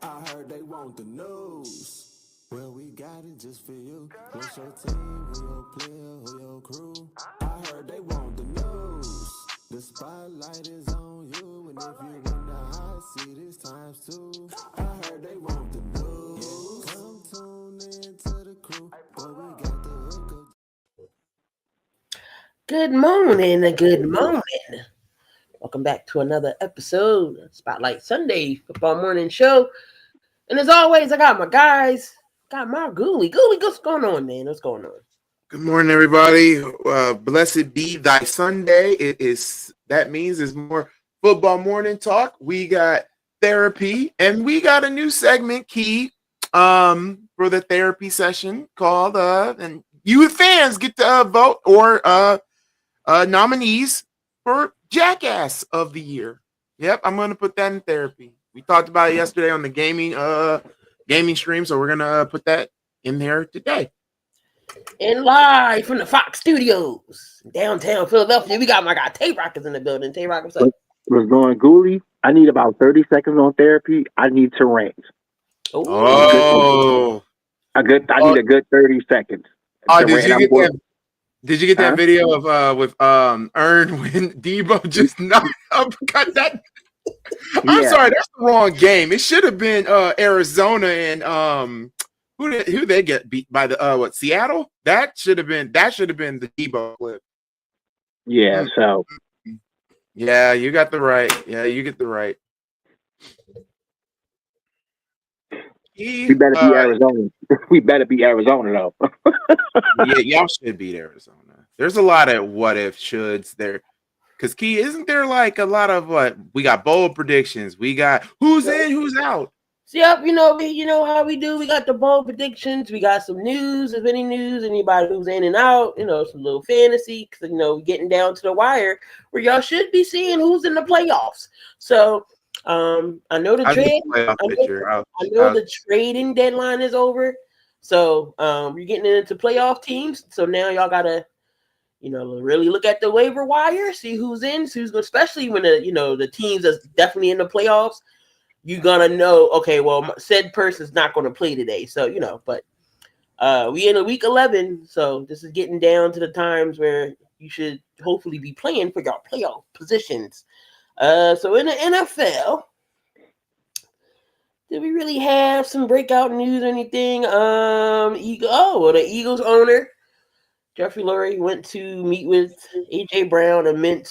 I heard they want the news. Well, we got it just for you. What's your team? Who your player? Who your crew? I heard they want the news. The spotlight is on you, and if you in the hot seat, it's times two. I heard they want the news. Come tune in to the crew, but we got the hook up. Good morning, good morning. Welcome back to another episode of Spotlight Sunday Football Morning Show. And as always, I got my guys. Got my Gooly. Gooly, what's going on, man? What's going on? Good morning, everybody. Blessed be thy Sunday. That means it's more football morning talk. We got therapy, and we got a new segment, Key, for the therapy session called and you fans get to vote or nominees for Jackass of the Year. Yep, I'm gonna put that in therapy. We talked about it yesterday on the gaming stream, so we're gonna put that in there today. And live from the Fox Studios, downtown Philadelphia, we got my guy Tay Rockers in the building. Tay Rockers, what's up? Was going Gooly. I need about 30 seconds on therapy. I need to rant. Ooh. I need a good 30 seconds. Did you get that video of with Earn when Debo just knocked uppercut that? I'm sorry, that's the wrong game. It should have been Arizona and who they get beat by the Seattle? That should have been the Debo clip. Yeah, so yeah, you got the right. Yeah, you get the right. We better be Arizona. We better be Arizona though. Yeah, y'all should beat Arizona. There's a lot of what if shoulds there. Because Key, isn't there like a lot of what we got bold predictions? We got who's in, who's out. Yep, you know how we do. We got the bold predictions. We got some news, if any news, anybody who's in and out. Some little fantasy. Because getting down to the wire where y'all should be seeing who's in the playoffs. So I know the the trading deadline is over. So we're getting into playoff teams. So now y'all gotta really look at the waiver wire, see who's in, who's good, especially when the teams that's definitely in the playoffs. You're gonna know, okay, well, said person's not gonna play today. So, but we in a week 11, so this is getting down to the times where you should hopefully be playing for your playoff positions. So in the NFL, did we really have some breakout news or anything? The Eagles owner, Jeffrey Lurie, went to meet with A.J. Brown amid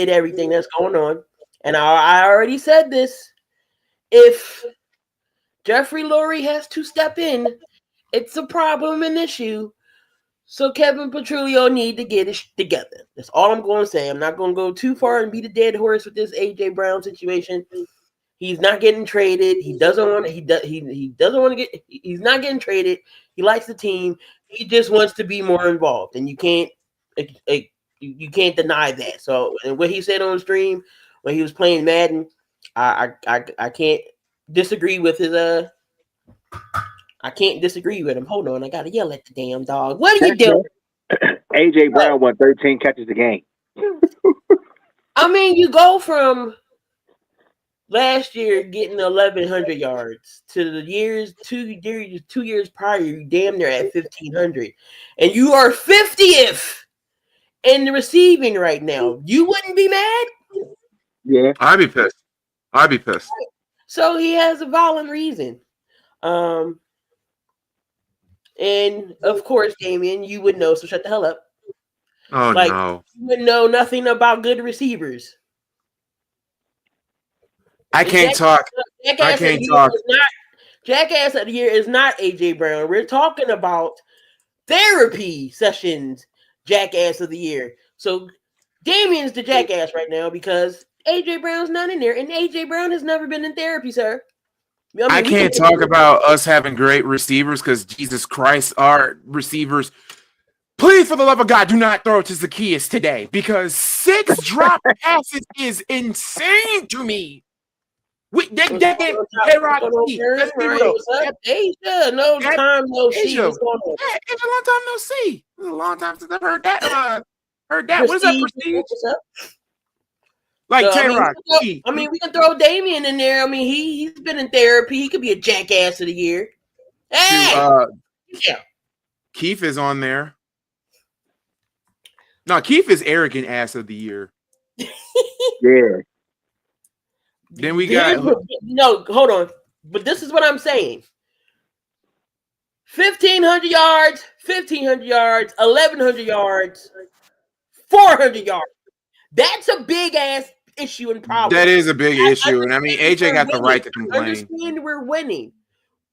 everything that's going on. And I already said this. If Jeffrey Lurie has to step in, it's a problem, an issue. So Kevin Petrulio need to get it together. That's all I'm going to say. I'm not going to go too far and beat a dead horse with this A.J. Brown situation. He's not getting traded. He doesn't want to. He doesn't want to get. He's not getting traded. He likes the team. He just wants to be more involved, and you can't deny that. So, and what he said on the stream when he was playing Madden, I can't disagree with his I can't disagree with him. Hold on, I gotta yell at the damn dog. What are you doing? A.J. Brown won 13 catches a game. I mean, you go from last year getting 1,100 yards to the two years prior, you damn near at 1,500, and you are 50th in the receiving right now. You wouldn't be mad? Yeah, I'd be pissed. So he has a valid reason. And of course, Damien, you would know, so shut the hell up. Oh, no. You would know nothing about good receivers. I can't talk. Jackass of the Year is not A.J. Brown. We're talking about therapy sessions, Jackass of the Year. So Damien's the jackass right now because A.J. Brown's not in there, and A.J. Brown has never been in therapy, sir. I can't talk about us having great receivers because Jesus Christ, our receivers. Please, for the love of God, do not throw it to Zacchaeus today because 6 drop passes is insane to me. Hey, Rock, let's be real. Asia, no time, no see. It's a long time no see. It's a long time since I've heard that. What is that, Prestige? Like So, Tay-Rock. we can throw Damian in there. I mean, he's been in therapy. He could be a jackass of the year. Hey, yeah. Keith is on there. No, Keith is arrogant ass of the year. Yeah. Then we got no. Hold on, but this is what I'm saying. 1,500 yards, 1,500 yards, 1,100 yards, 400 yards. That's a big ass issue and problem. That is a big issue, and I mean AJ got the right to complain. I understand we're winning,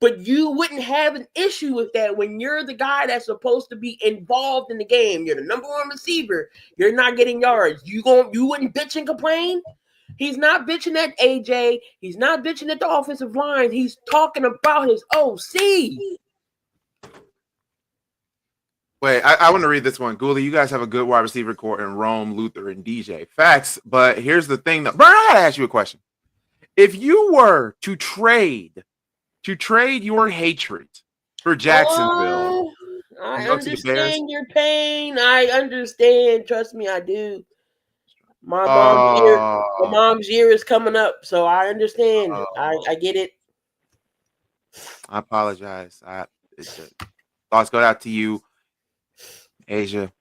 but you wouldn't have an issue with that when you're the guy that's supposed to be involved in the game. You're the number one receiver. You're not getting yards. You wouldn't bitch and complain? He's not bitching at AJ. He's not bitching at the offensive line. He's talking about his OC. Wait, I want to read this one. Ghoulie, you guys have a good wide receiver core in Rome, Luther, and DJ. Facts, but here's the thing. Brian, I gotta ask you a question. If you were to trade your hatred for Jacksonville, I understand your pain. I understand. Trust me, I do. My mom's year is coming up, so I understand. I get it. I apologize. Thoughts go out to you, Asia.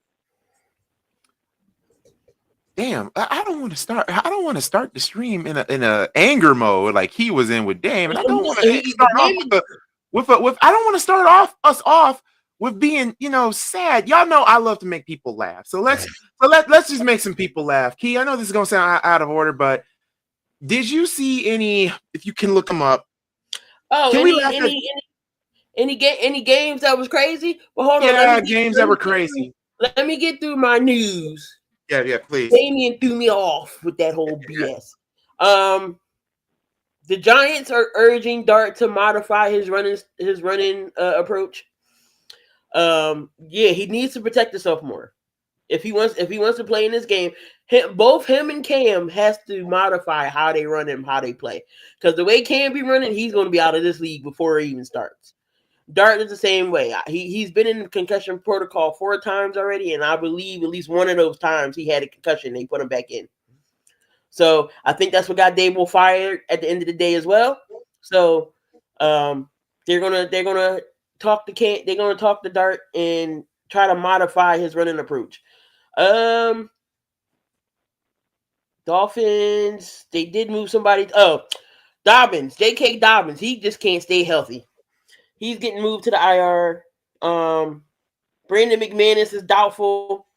Damn, I don't want to start. I don't want to start the stream in a anger mode like he was in with Dame, and I don't want to start off with. I don't want to start us off with being, sad. Y'all know I love to make people laugh, so let's just make some people laugh. Key, I know this is gonna sound out of order, but did you see any? If you can look them up. Oh, any games that was crazy? Well, hold on. Yeah, games that were crazy. Let me get through my news. Yeah, please. Damian threw me off with that whole BS. The Giants are urging Dart to modify his running approach. He needs to protect himself more. If he wants to play in this game, both him and Cam has to modify how they run him, how they play. Because the way Cam be running, he's going to be out of this league before it even starts. Dart is the same way. He's been in concussion protocol 4 times already, and I believe at least one of those times he had a concussion. They put him back in. So I think that's what got Dable fired at the end of the day as well. So they're gonna talk to Dart and try to modify his running approach. Dolphins, they did move somebody. Dobbins, J.K. Dobbins, he just can't stay healthy. He's getting moved to the IR. Brandon McManus is doubtful.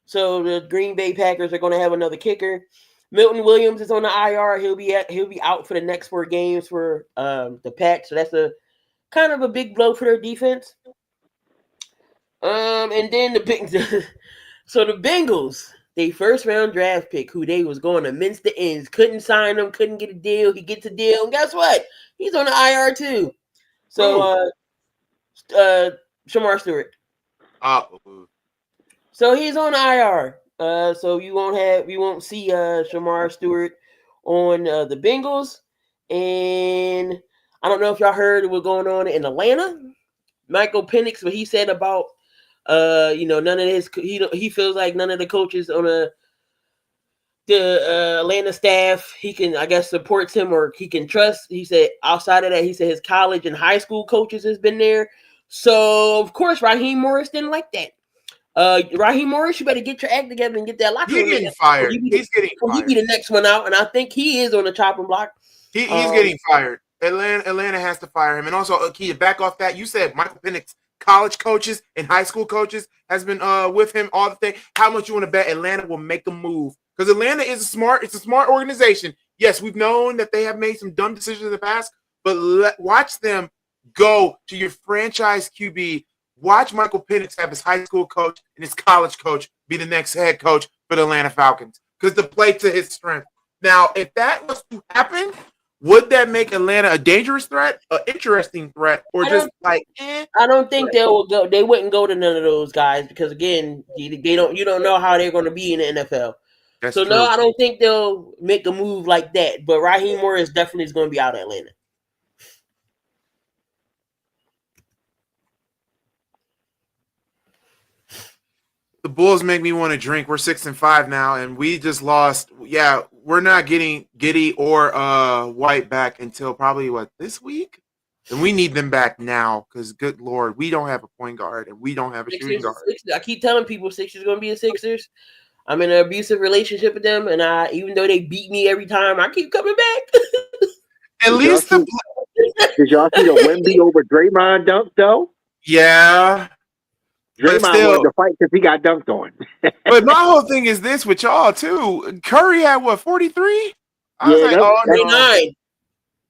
So the Green Bay Packers are going to have another kicker. Milton Williams is on the IR. He'll be out for the next 4 games for the Packs. So that's a kind of a big blow for their defense. And then the Bengals, they first round draft pick who they was going to mince the ends, couldn't sign him, couldn't get a deal. He gets a deal, and guess what? He's on the IR too. So, Shamar Stewart. So he's on IR. So we won't see Shamar Stewart on the Bengals. And I don't know if y'all heard what's going on in Atlanta. Michael Penix, what he said about none of his he feels like none of the coaches on the Atlanta staff he can, I guess, supports him or he can trust. He said outside of that, he said his college and high school coaches has been there. So of course Raheem Morris didn't like that. Raheem Morris, you better get your act together and get that locker room. He's getting fired. He's getting fired. He'll be the next one out, and I think he is on the chopping block. He's getting fired. Atlanta has to fire him. And also, Key, to back off that, you said Michael Penix, college coaches and high school coaches has been with him all the thing. How much you want to bet Atlanta will make a move? Because Atlanta is a smart organization. Yes, we've known that they have made some dumb decisions in the past, but watch them go to your franchise QB. Watch Michael Penix have his high school coach and his college coach be the next head coach for the Atlanta Falcons because to play to his strength. Now, if that was to happen, would that make Atlanta a dangerous threat, an interesting threat, or just like? I don't think they will go. They wouldn't go to none of those guys because again, they don't. You don't know how they're going to be in the NFL. That's so true. No, I don't think they'll make a move like that. But Raheem Morris definitely is going to be out of Atlanta. The Bulls make me want to drink. We're 6-5 now, and we just lost. Yeah, we're not getting Giddey or White back until probably this week, and we need them back now because good Lord, we don't have a point guard and we don't have a shooting guard. I keep telling people Sixers going to be the Sixers. I'm in an abusive relationship with them, and even though they beat me every time, I keep coming back. Did y'all see the Wemby over Draymond dunk though? Yeah. Draymond wanted to fight because he got dunked on. But my whole thing is this with y'all too. Curry had 43? I was Yeah, like, 49.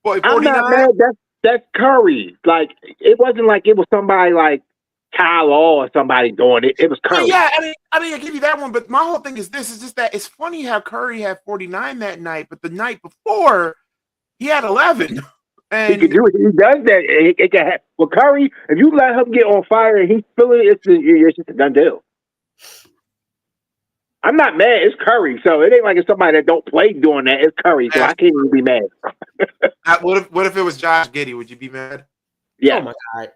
Boy, 49? I'm not mad. That's Curry. Like, it wasn't like it was somebody like Kyle Law or somebody doing it. It was Curry. Yeah, I mean, I give you that one. But my whole thing is this: is just that it's funny how Curry had 49 that night, but the night before he had 11. And he can do it. He does that. It can happen. Well, Curry, if you let him get on fire and he's feeling it, it's just a done deal. I'm not mad. It's Curry, so it ain't like it's somebody that don't play doing that. It's Curry, so I can't even be mad. What if it was Josh Giddey? Would you be mad? Yeah. Oh my God.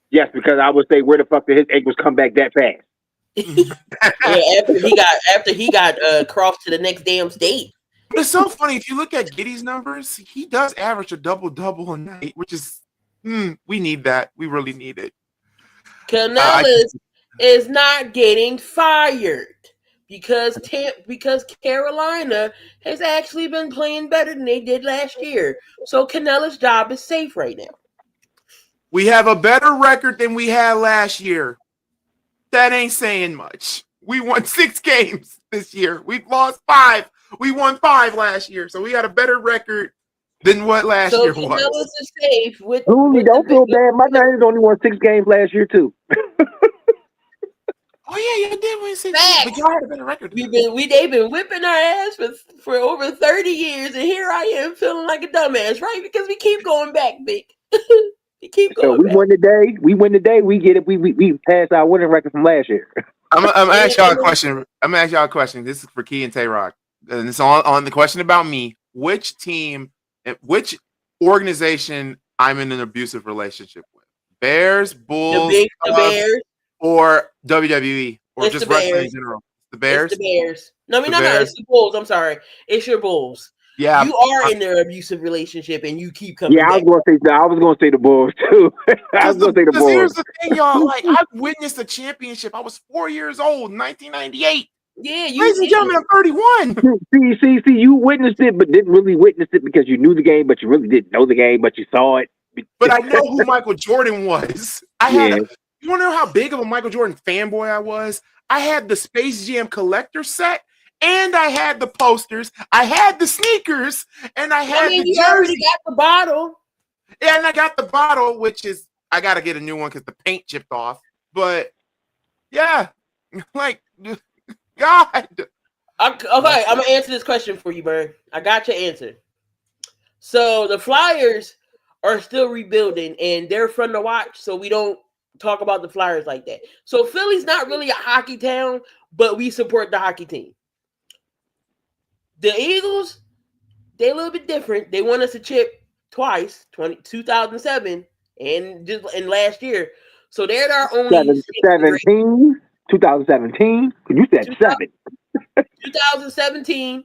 Yes, because I would say, where the fuck did his ankles come back that fast? Yeah, after he got crossed to the next damn state. But it's so funny if you look at Giddey's numbers, he does average a double a night, which is we need that. We really need it. Canellis is not getting fired because Carolina has actually been playing better than they did last year. So Canellis' job is safe right now. We have a better record than we had last year. That ain't saying much. We won 6 games this year. We've lost 5. We won 5 last year, so we got a better record than what last year was. So Canellis is safe. Don't feel bad. My Niners only won 6 games last year too. Oh yeah, you did win 6 games, but y'all had a better record. They've been whipping our ass for over 30 years, and here I am feeling like a dumbass, right? Because we keep going back, big. So we win today. We win today. We get it. We passed our winning record from last year. I'm gonna ask y'all a question. I'm gonna ask y'all a question. This is for Key and Tay-Rock. And it's on the question about me. Which team, which organization I'm in an abusive relationship with? Bears, Bulls, the Bears, or WWE, or it's just the wrestling Bears. in general? The Bears? It's the Bears. No, it's the Bulls. I'm sorry. It's your Bulls. Yeah, you are in an abusive relationship, and you keep coming. Yeah, back. I was gonna say the Bulls too. I was gonna say the Bulls. Here's the thing, y'all. Like, I've witnessed a championship. I was 4 years old, 1998. Yeah, ladies and gentlemen, I'm 31. See, you witnessed it, but didn't really witness it because you knew the game, but you really didn't know the game, but you saw it. But I know who Michael Jordan was. You want to know how big of a Michael Jordan fanboy I was? I had the Space Jam collector set, and I had the posters, I had the sneakers, and I had the jersey. You already got the bottle. Yeah, and I got the bottle, which is, I got to get a new one because the paint chipped off. But, yeah, like, God. Okay, I'm going to answer this question for you, Bird. I got your answer. So, the Flyers are still rebuilding, and they're fun to watch, so we don't talk about the Flyers like that. So, Philly's not really a hockey town, but we support the hockey team. The Eagles, they're a little bit different. They won us a chip twice, 2007 and last year. So they're our only 2017. You said 7. 2017,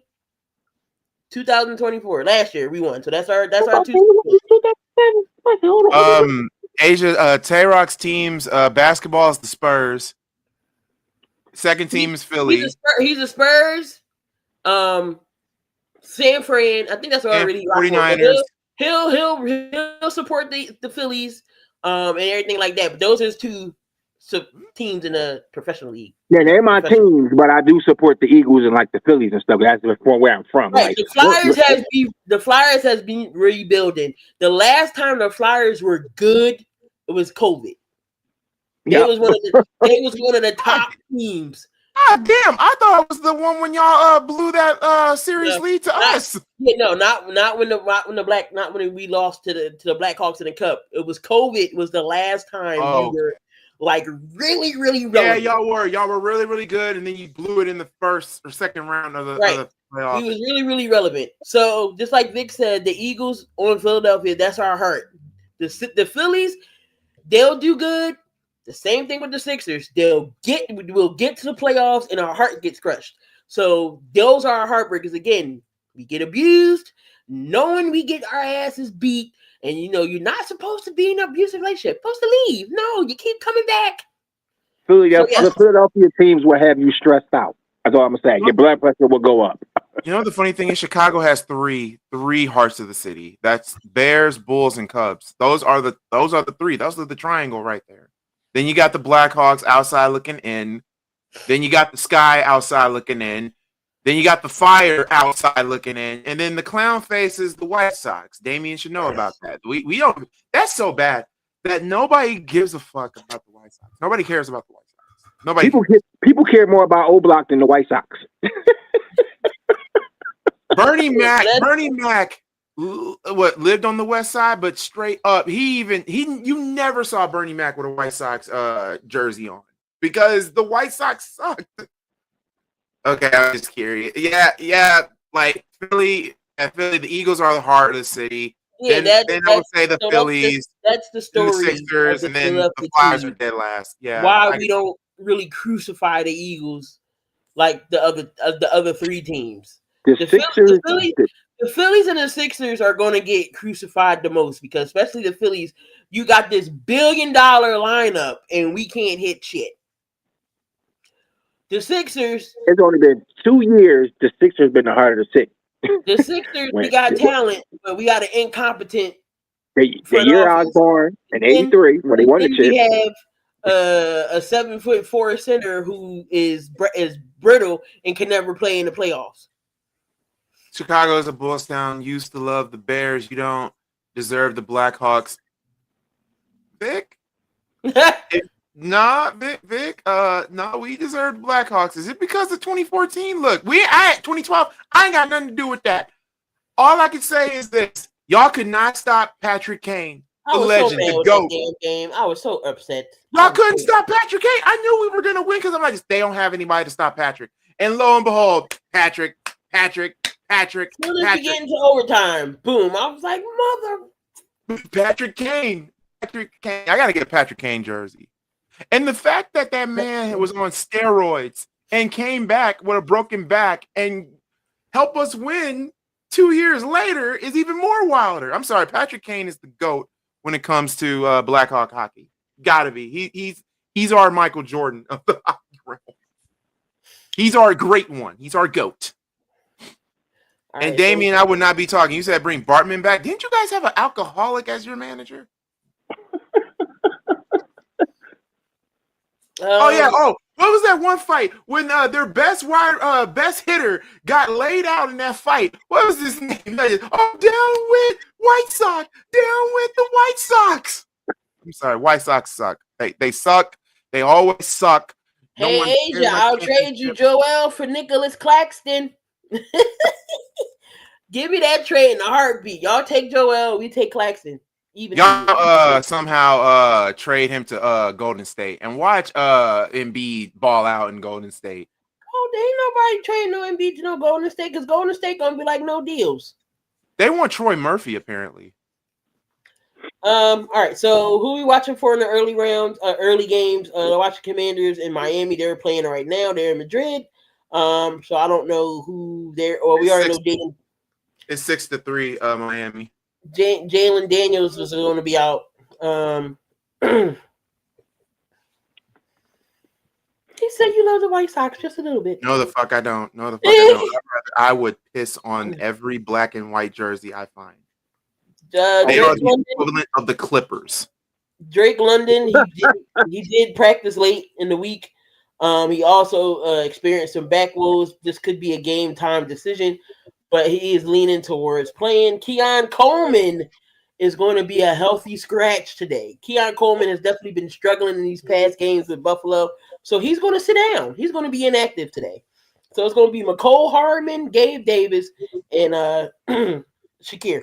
2024. Last year we won. So that's our Asia Tay-Rock's team's basketball is the Spurs. Second team is Philly. He's a Spurs. San Fran. I think that's already 49ers. He'll support the Phillies and everything like that. But those are his 2 teams in the professional league. Yeah, they're my teams, but I do support the Eagles and like the Phillies and stuff. That's where I'm from. Right. Like, the Flyers has been rebuilding. The last time the Flyers were good, it was COVID. Yep. They was one of the top teams. God damn! I thought it was the one when y'all blew that series lead to us. Yeah, no, not when we lost to the Blackhawks in the Cup. It was COVID. Was the last time we were like really, really relevant. Yeah, y'all were really, really good, and then you blew it in the first or second round of the playoffs. We was really, really relevant. So just like Vic said, the Eagles on Philadelphia, that's our heart. The Phillies, they'll do good. The same thing with the Sixers. We'll get to the playoffs and our heart gets crushed. So those are our heartbreakers. Again, we get abused, knowing we get our asses beat, and you're not supposed to be in an abusive relationship. You're supposed to leave. No, you keep coming back. The Philadelphia teams will have you stressed out. That's all I'm saying. Your blood pressure will go up. The funny thing is Chicago has three hearts of the city. That's Bears, Bulls, and Cubs. Those are the three. Those are the triangle right there. Then you got the Blackhawks outside looking in. Then you got the Sky outside looking in. Then you got the Fire outside looking in. And then the clown face is the White Sox. Damien should know about that. We don't. That's so bad that nobody gives a fuck about the White Sox. Nobody cares about the White Sox. Nobody. People care more about O'Block than the White Sox. Bernie Mac, lived on the West Side, but straight up, you never saw Bernie Mac with a White Sox jersey on because the White Sox sucked. Okay, I'm just curious. Yeah, like Philly, the Eagles are the heart of the city. Yeah, then I would say the Phillies. That's the story. The Sixers, and then the Flyers are dead last. Yeah, why we don't really crucify the Eagles like the other three teams. The Phillies and the Sixers are going to get crucified the most because, especially the Phillies, you got this $1 billion lineup and we can't hit shit. The Sixers. It's only been 2 years. The Sixers been the heart of the city. The Sixers, we got talent, but we got an incompetent. The year I was born in '83 when they won the chip. We have a 7'4" center who is brittle and can never play in the playoffs. Chicago is a Bulls town. Used to love the Bears. You don't deserve the Blackhawks. Vic? Vic. We deserve the Blackhawks. Is it because of 2014? Look, I 2012. I ain't got nothing to do with that. All I can say is this: y'all could not stop Patrick Kane, the legend, the GOAT. Game. I was so upset. Y'all couldn't stop Patrick Kane. I knew we were gonna win because I'm like, they don't have anybody to stop Patrick. And lo and behold, Patrick. Soon as we get into overtime, boom! I was like, Patrick Kane. I gotta get a Patrick Kane jersey. And the fact that man was on steroids and came back with a broken back and helped us win 2 years later is even more wilder. I'm sorry, Patrick Kane is the GOAT when it comes to Blackhawk hockey. Gotta be. He's our Michael Jordan of the hockey realm. He's our great one. He's our GOAT. And Damien, I would not be talking. You said bring Bartman back. Didn't you guys have an alcoholic as your manager? What was that one fight when their best hitter got laid out in that fight? What was his name? Down with White Sox. Down with the White Sox. I'm sorry, White Sox suck. They suck. They always suck. Hey, Asia, I'll trade you Joel for Nicholas Claxton. Give me that trade in a heartbeat. Y'all take Joel, we take Claxton. Y'all somehow trade him to Golden State and watch Embiid ball out in Golden State. Oh, there ain't nobody trading no Embiid to no Golden State because Golden State gonna be like no deals. They want Troy Murphy apparently. All right. So who we watching for in the early rounds, early games? Watching Commanders in Miami. They're playing right now. They're in Madrid. So I don't know who they're. Or we already know Jalen. It's 6-3, Miami. Jalen Daniels was going to be out. He said you love the White Sox just a little bit. No, the fuck I don't. I would piss on every black and white jersey I find. They are the equivalent of the Clippers. Drake London, he did practice late in the week. He also experienced some back woes. This could be a game time decision, but he is leaning towards playing. Keon Coleman is going to be a healthy scratch today. Keon Coleman has definitely been struggling in these past games with Buffalo, so he's going to sit down. He's going to be inactive today. So it's going to be McCole Hardman, Gabe Davis, and Shakir.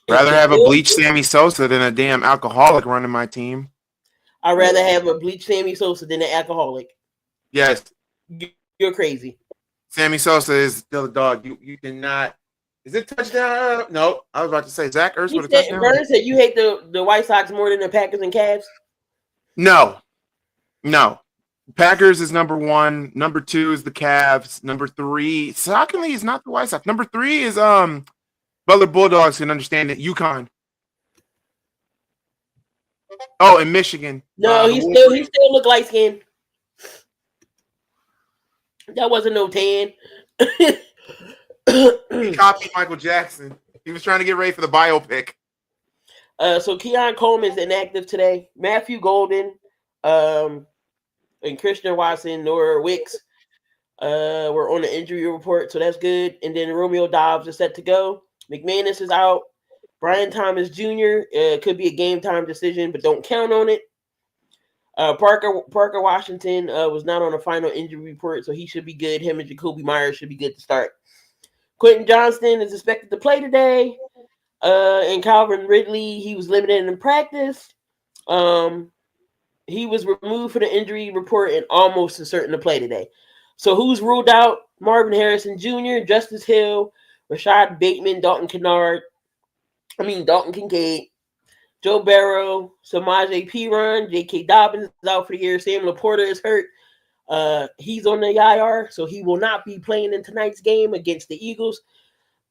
Rather have a bleach Sammy Sosa than a damn alcoholic running my team. I'd rather have a bleach Sammy Sosa than an alcoholic. Yes. You're crazy. Sammy Sosa is still a dog. You cannot Is it touchdown? No, I was about to say Zach Ertz You with a said, touchdown. Vernon said you hate the White Sox more than the Packers and Cavs. No. Packers is number 1. Number 2 is the Cavs. Number 3, shockingly, is not the White Sox. Number 3 is Butler Bulldogs. Can understand it. UConn. Oh, and Michigan. No, he still look light skinned. That wasn't no tan. He copied Michael Jackson. He was trying to get ready for the biopic. So Keon Coleman is inactive today. Matthew Golden, and Christian Watson, Nora Wicks were on the injury report, so that's good. And then Romeo Dobbs is set to go. McManus is out. Brian Thomas Jr. Could be a game time decision, but don't count on it. Parker Washington was not on the final injury report, so he should be good. Him and Jacoby Myers should be good to start. Quentin Johnston is expected to play today. And Calvin Ridley, he was limited in practice. He was removed for the injury report and almost certain to play today. So who's ruled out? Marvin Harrison Jr., Justice Hill, Rashad Bateman, Dalton Kincaid, Joe Barrow, Samaje Perine, J.K. Dobbins is out for the year. Sam Laporta is hurt. He's on the IR, so he will not be playing in tonight's game against the Eagles.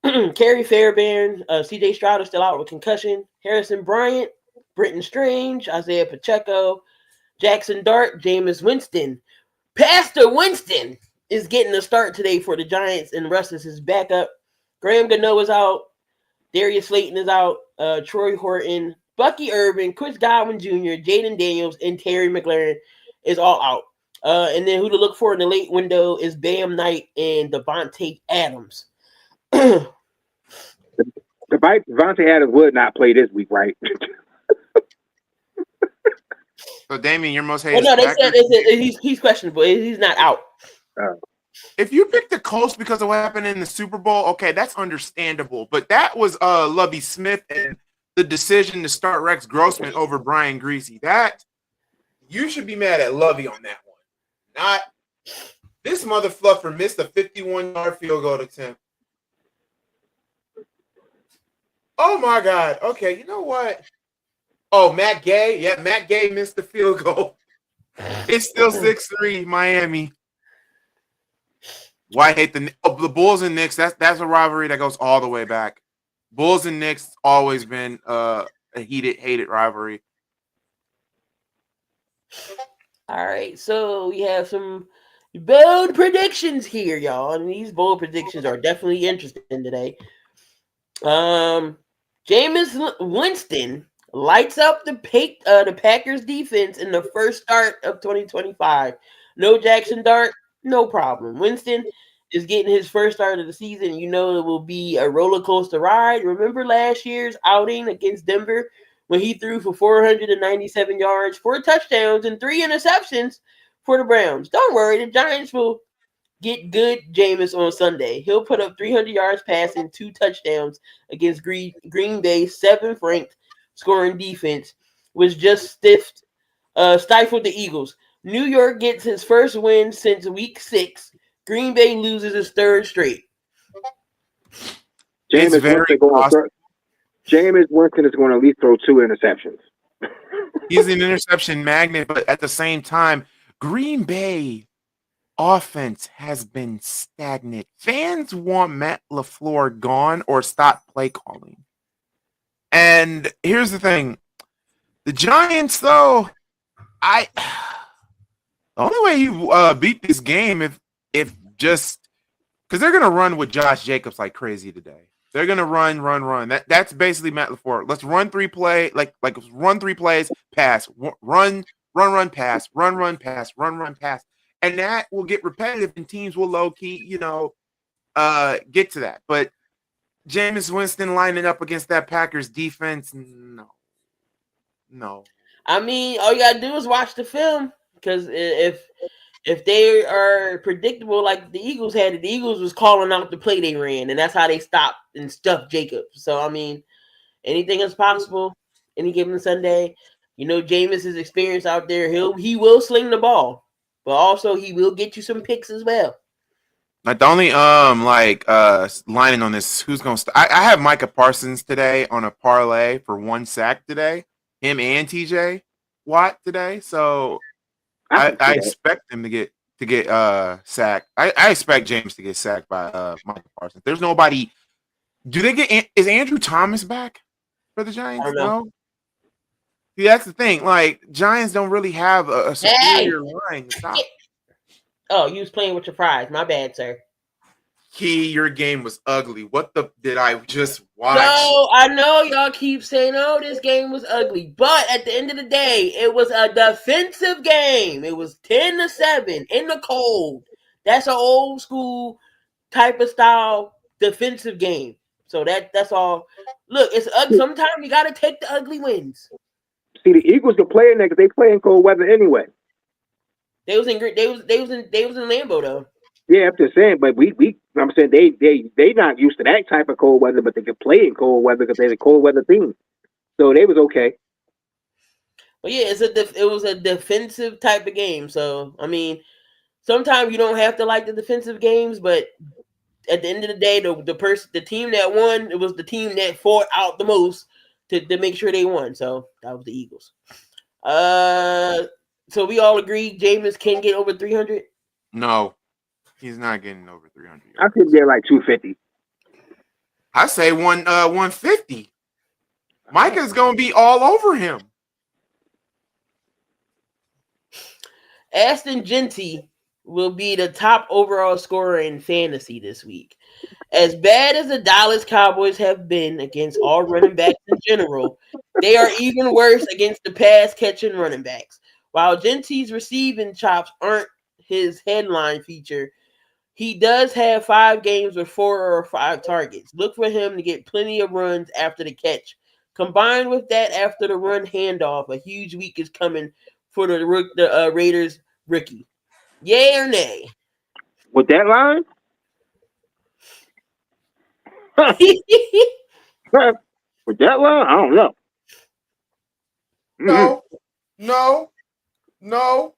Kerry Fairbairn, C.J. Stroud is still out with concussion. Harrison Bryant, Britton Strange, Isaiah Pacheco, Jackson Dart, Jameis Winston. Pastor Winston is getting a start today for the Giants, and Russ is his backup. Graham Gano is out. Darius Slayton is out. Troy Horton, Bucky Irvin, Chris Godwin Jr., Jaden Daniels, and Terry McLaurin is all out. And then who to look for in the late window is Bam Knight and Devontae Adams. Devontae Adams would not play this week, right? So, Damien, your most hated. Well, no, they said he's questionable. He's not out. If you picked the Colts because of what happened in the Super Bowl, okay, that's understandable. But that was Lovie Smith and the decision to start Rex Grossman over Brian Greasy. That you should be mad at Lovie on that one. Not this mother fluffer missed a 51-yard field goal attempt. Oh my God. Okay, you know what? Oh, Matt Gay. Yeah, Matt Gay missed the field goal. It's still 6-3, Miami. Why hate the Bulls and Knicks? That's a rivalry that goes all the way back. Bulls and Knicks always been a hated rivalry. All right, so we have some bold predictions here, y'all, and these bold predictions are definitely interesting today. Jameis Winston lights up the Packers defense in the first start of 2025. No Jackson Dart, no problem. Winston is getting his first start of the season. You know it will be a roller coaster ride. Remember last year's outing against Denver when he threw for 497 yards, 4 touchdowns, and 3 interceptions for the Browns? Don't worry, the Giants will get good Jameis on Sunday. He'll put up 300 yards passing, 2 touchdowns against Green Bay, 7th ranked scoring defense, which just stifled the Eagles. New York gets his first win since week 6. Green Bay loses his 3rd straight. Jameis Winston is going to at least throw 2 interceptions. He's an interception magnet, but at the same time, Green Bay offense has been stagnant. Fans want Matt LaFleur gone or stop play calling. And here's the thing. The Giants, though, the only way you beat this game if just because they're gonna run with Josh Jacobs like crazy today. They're gonna run. That's basically Matt LaFleur. Let's run 3 plays, run 3 plays, pass, run, pass, run, pass, and that will get repetitive, and teams will low key, get to that. But Jameis Winston lining up against that Packers defense, no. I mean, all you gotta do is watch the film, because if they are predictable like the Eagles had, the Eagles was calling out the play they ran, and that's how they stopped and stuffed Jacobs. So, I mean, anything is possible any given Sunday. Jameis is experienced out there. He will sling the ball, but also he will get you some picks as well. Like the only lining on this, who's gonna I have Micah Parsons today on a parlay for 1 sack today. Him and TJ Watt today. So I I can see that. expect him to get sacked. I expect James to get sacked by Micah Parsons. There's nobody. Do they get is Andrew Thomas back for the Giants? I don't know. No. See, that's the thing. Like Giants don't really have a superior line to stop. Oh, you was playing with your fries. My bad, sir. Key, your game was ugly. What the did I just watch? No, I know y'all keep saying, "Oh, this game was ugly," but at the end of the day, it was a defensive game. It was 10-7 in the cold. That's an old school type of style defensive game. So that's all. Look, it's ugly. Sometimes you got to take the ugly wins. See, the Eagles can play in there because they play in cold weather anyway. They was in Lambeau though. Yeah, I'm just saying, but I'm saying they not used to that type of cold weather, but they can play in cold weather because they're a cold weather team. So they was okay. But yeah, it was a defensive type of game. So I mean, sometimes you don't have to like the defensive games, but at the end of the day, the team that won, it was the team that fought out the most to make sure they won. So that was the Eagles. So we all agree Jameis can get over 300. No, he's not getting over 300. I could get like 250. I say 150. Micah's gonna be all over him. Ashton Genty will be the top overall scorer in fantasy this week. As bad as the Dallas Cowboys have been against all running backs in general, they are even worse against the pass-catching running backs. While Genty's receiving chops aren't his headline feature, he does have 5 games with 4 or 5 targets. Look for him to get plenty of runs after the catch. Combined with that, after the run handoff, a huge week is coming for the Raiders rookie. Yay or nay? With that line? With that line? I don't know. No.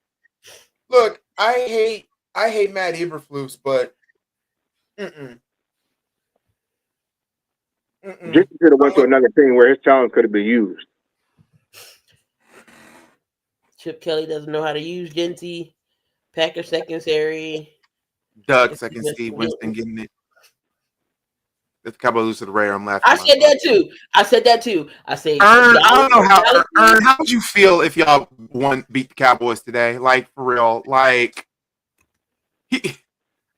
Look, I hate Matt Eberflus, but Just should have went to another team where his talent could have been used. Chip Kelly doesn't know how to use Genty. Packers secondary. Doug second Steve Winston getting it. If Cowboys lose to the Raiders, I'm laughing. I said that too. I said, Ern, I don't know how. Ern, how would you feel if y'all beat the Cowboys today? Like for real, like.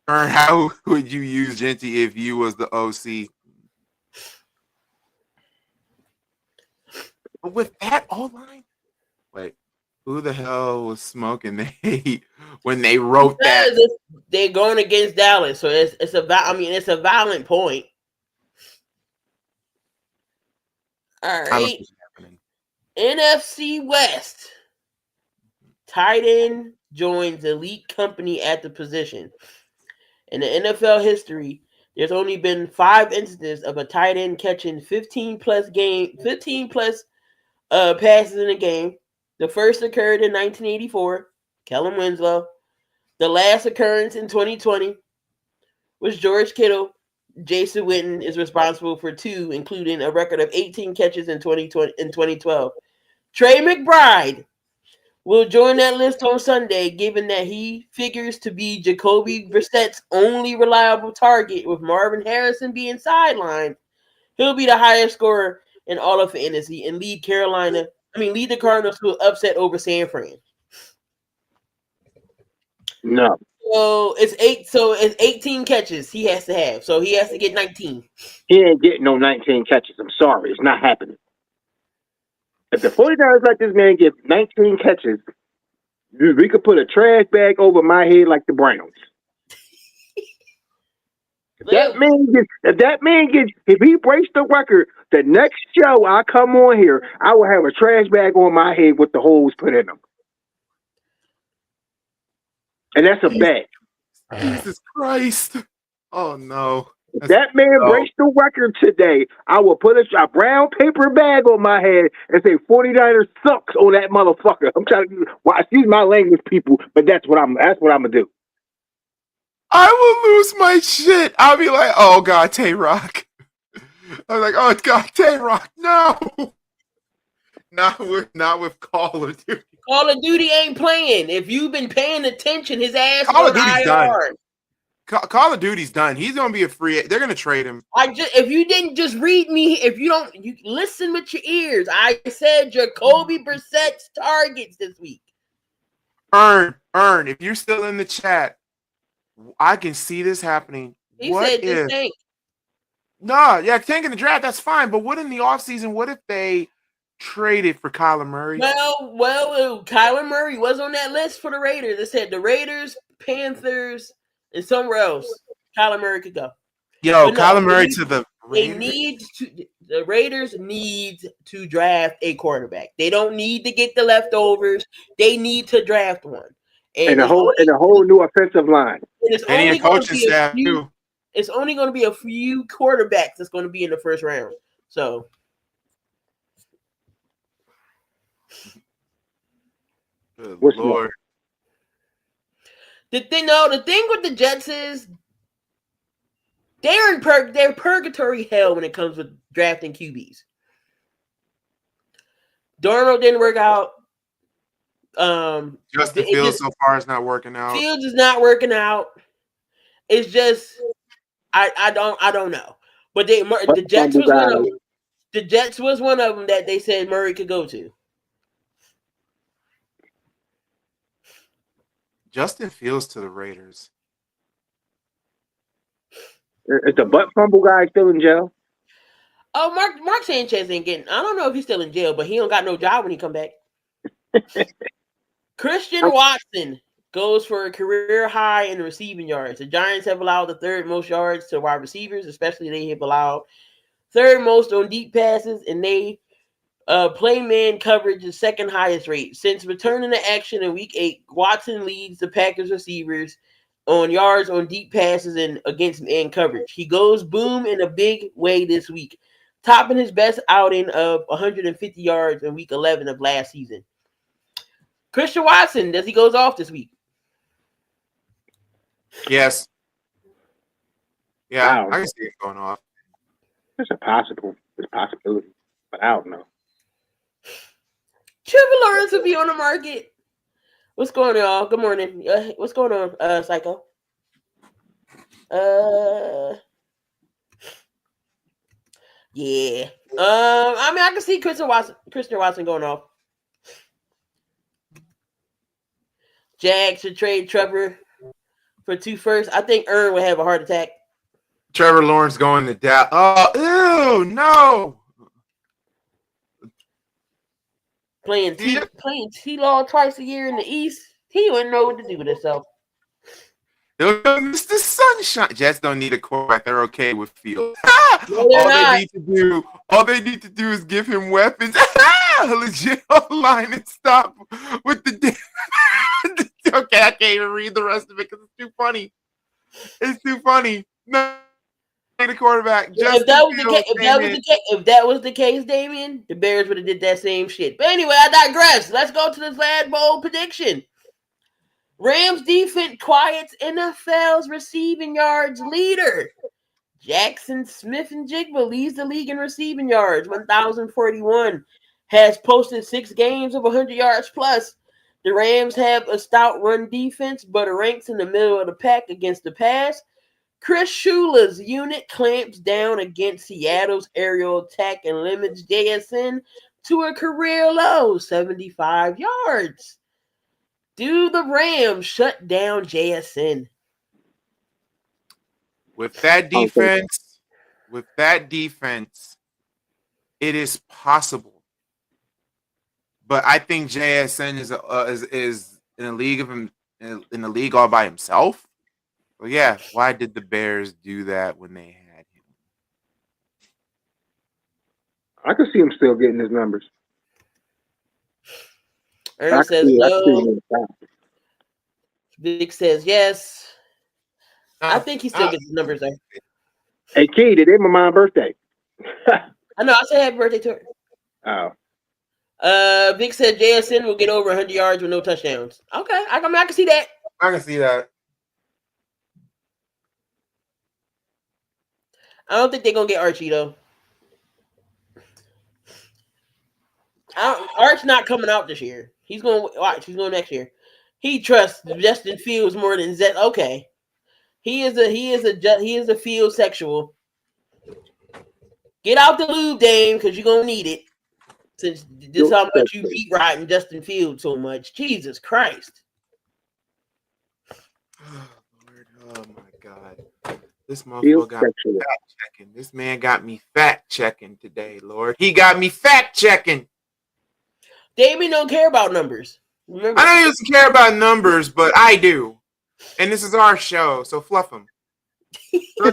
Ern, how would you use Genty if you was the OC? But with that all line, wait, who the hell was smoking when they wrote that? They're going against Dallas, so it's a violent point. All right. NFC West. Tight end joins elite company at the position. In the NFL history, there's only been 5 instances of a tight end catching 15 plus passes in a game. The first occurred in 1984, Kellen Winslow. The last occurrence in 2020 was George Kittle. Jason Witten is responsible for 2, including a record of 18 catches in 2012. Trey McBride will join that list on Sunday, given that he figures to be Jacoby Brissett's only reliable target, with Marvin Harrison being sidelined. He'll be the highest scorer in all of fantasy and lead the Cardinals to an upset over San Fran. No. So it's 18 catches he has to have. So he has to get 19. He ain't getting no 19 catches. I'm sorry. It's not happening. If the 49ers let this man get 19 catches, we could put a trash bag over my head like the Browns. If he breaks the record, the next show I come on here, I will have a trash bag on my head with the holes put in them. And that's a bet. Jesus Christ. Oh, no. If that man breaks the record today, I will put a brown paper bag on my head and say 49ers sucks on that motherfucker. I'm trying to excuse my language, people, but that's what I'm gonna do. I will lose my shit. I'll be like, oh God, Tay-Rock. I'm like, oh God, Tay-Rock, no. Not with Call of Duty. Call of Duty ain't playing. If you've been paying attention, his ass Call on of Duty's IR. done. Call of Duty's done. He's gonna be a free. They're gonna trade him. If you didn't just read me, if you don't, you listen with your ears. I said Jacoby Brissett's targets this week. Earn. If you're still in the chat, I can see this happening. He said this tank. Tanking the draft, that's fine. But what in the offseason? What if they traded for Kyler Murray? Well, Kyler Murray was on that list for the Raiders. They said the Raiders, Panthers, and somewhere else. Kyler Murray could go. Kyler Murray to the Raiders. The Raiders need to draft a quarterback. They don't need to get the leftovers. They need to draft one. And a whole new offensive line. And it's only only coaching staff too. It's only going to be a few quarterbacks that's going to be in the first round. So good Lord. The thing with the Jets is they're in purgatory hell when it comes with drafting QBs. Darnold didn't work out. Justin Fields so far is not working out. Fields is not working out. It's just I don't know. But the Jets was one of them. The Jets was one of them that they said Murray could go to. Justin Fields to the Raiders. Is the butt fumble guy still in jail? Oh, Mark Sanchez ain't getting. I don't know if he's still in jail, but he don't got no job when he come back. Christian Watson goes for a career high in receiving yards. The Giants have allowed the third most yards to wide receivers, especially they have allowed third most on deep passes, and they play man coverage is second highest rate. Since returning to action in Week 8, Watson leads the Packers receivers on yards on deep passes and against man coverage. He goes boom in a big way this week, topping his best outing of 150 yards in Week 11 of last season. Christian Watson, does he goes off this week? Yes. Yeah, Wow. I can see it going off. It's a possibility, but I don't know. Trevor Lawrence will be on the market. What's going on, y'all? Good morning. What's going on, Psycho? Yeah. I mean, I can see Christian Watson going off. Jags should trade Trevor for 2 firsts. I think Ern would have a heart attack. Trevor Lawrence going to Dallas. Oh, ew, no. Playing T-Law twice a year in the East, he wouldn't know what to do with himself. It's the sunshine. Jets don't need a quarterback. They're okay with Fields. No, all they need to do is give him weapons. A legit line and stop with the. Okay, I can't even read the rest of it because it's too funny. It's too funny. No, the quarterback. If that was the case, Damien, the Bears would have did that same shit. But anyway, I digress. Let's go to this last bold prediction. Rams defense quiets NFL's receiving yards leader. Jackson Smith-Njigba leads the league in receiving yards, 1,041. Has posted 6 games of 100 yards plus. The Rams have a stout run defense, but ranks in the middle of the pack against the pass. Chris Shula's unit clamps down against Seattle's aerial attack and limits JSN to a career low, 75 yards. Do the Rams shut down JSN? With that defense, it is possible. But I think JSN is in a league in the league all by himself. Well, yeah. Why did the Bears do that when they had him? I could see him still getting his numbers. Ern says no. Vic says yes. I think he still gets his numbers there. Hey, Key, today my mom's birthday. I know. I said happy birthday to her. Oh. Vic said JSN will get over 100 yards with no touchdowns. Okay, I can see that. I can see that. I don't think they're gonna get Archie though. Arch not coming out this year. He's going to watch. He's going next year. He trusts Justin Fields more than Zed. Okay, he is a field sexual. Get out the lube, Dame, because you're gonna need it. Since this is how much you beat riding Justin Fields so much. Jesus Christ. Oh, Lord. Oh my God. This motherfucker got me fact checking. This man got me fact checking today, Lord. He got me fact checking. Damien don't care about numbers. Remember? I know he doesn't care about numbers, but I do. And this is our show, so fluff him. So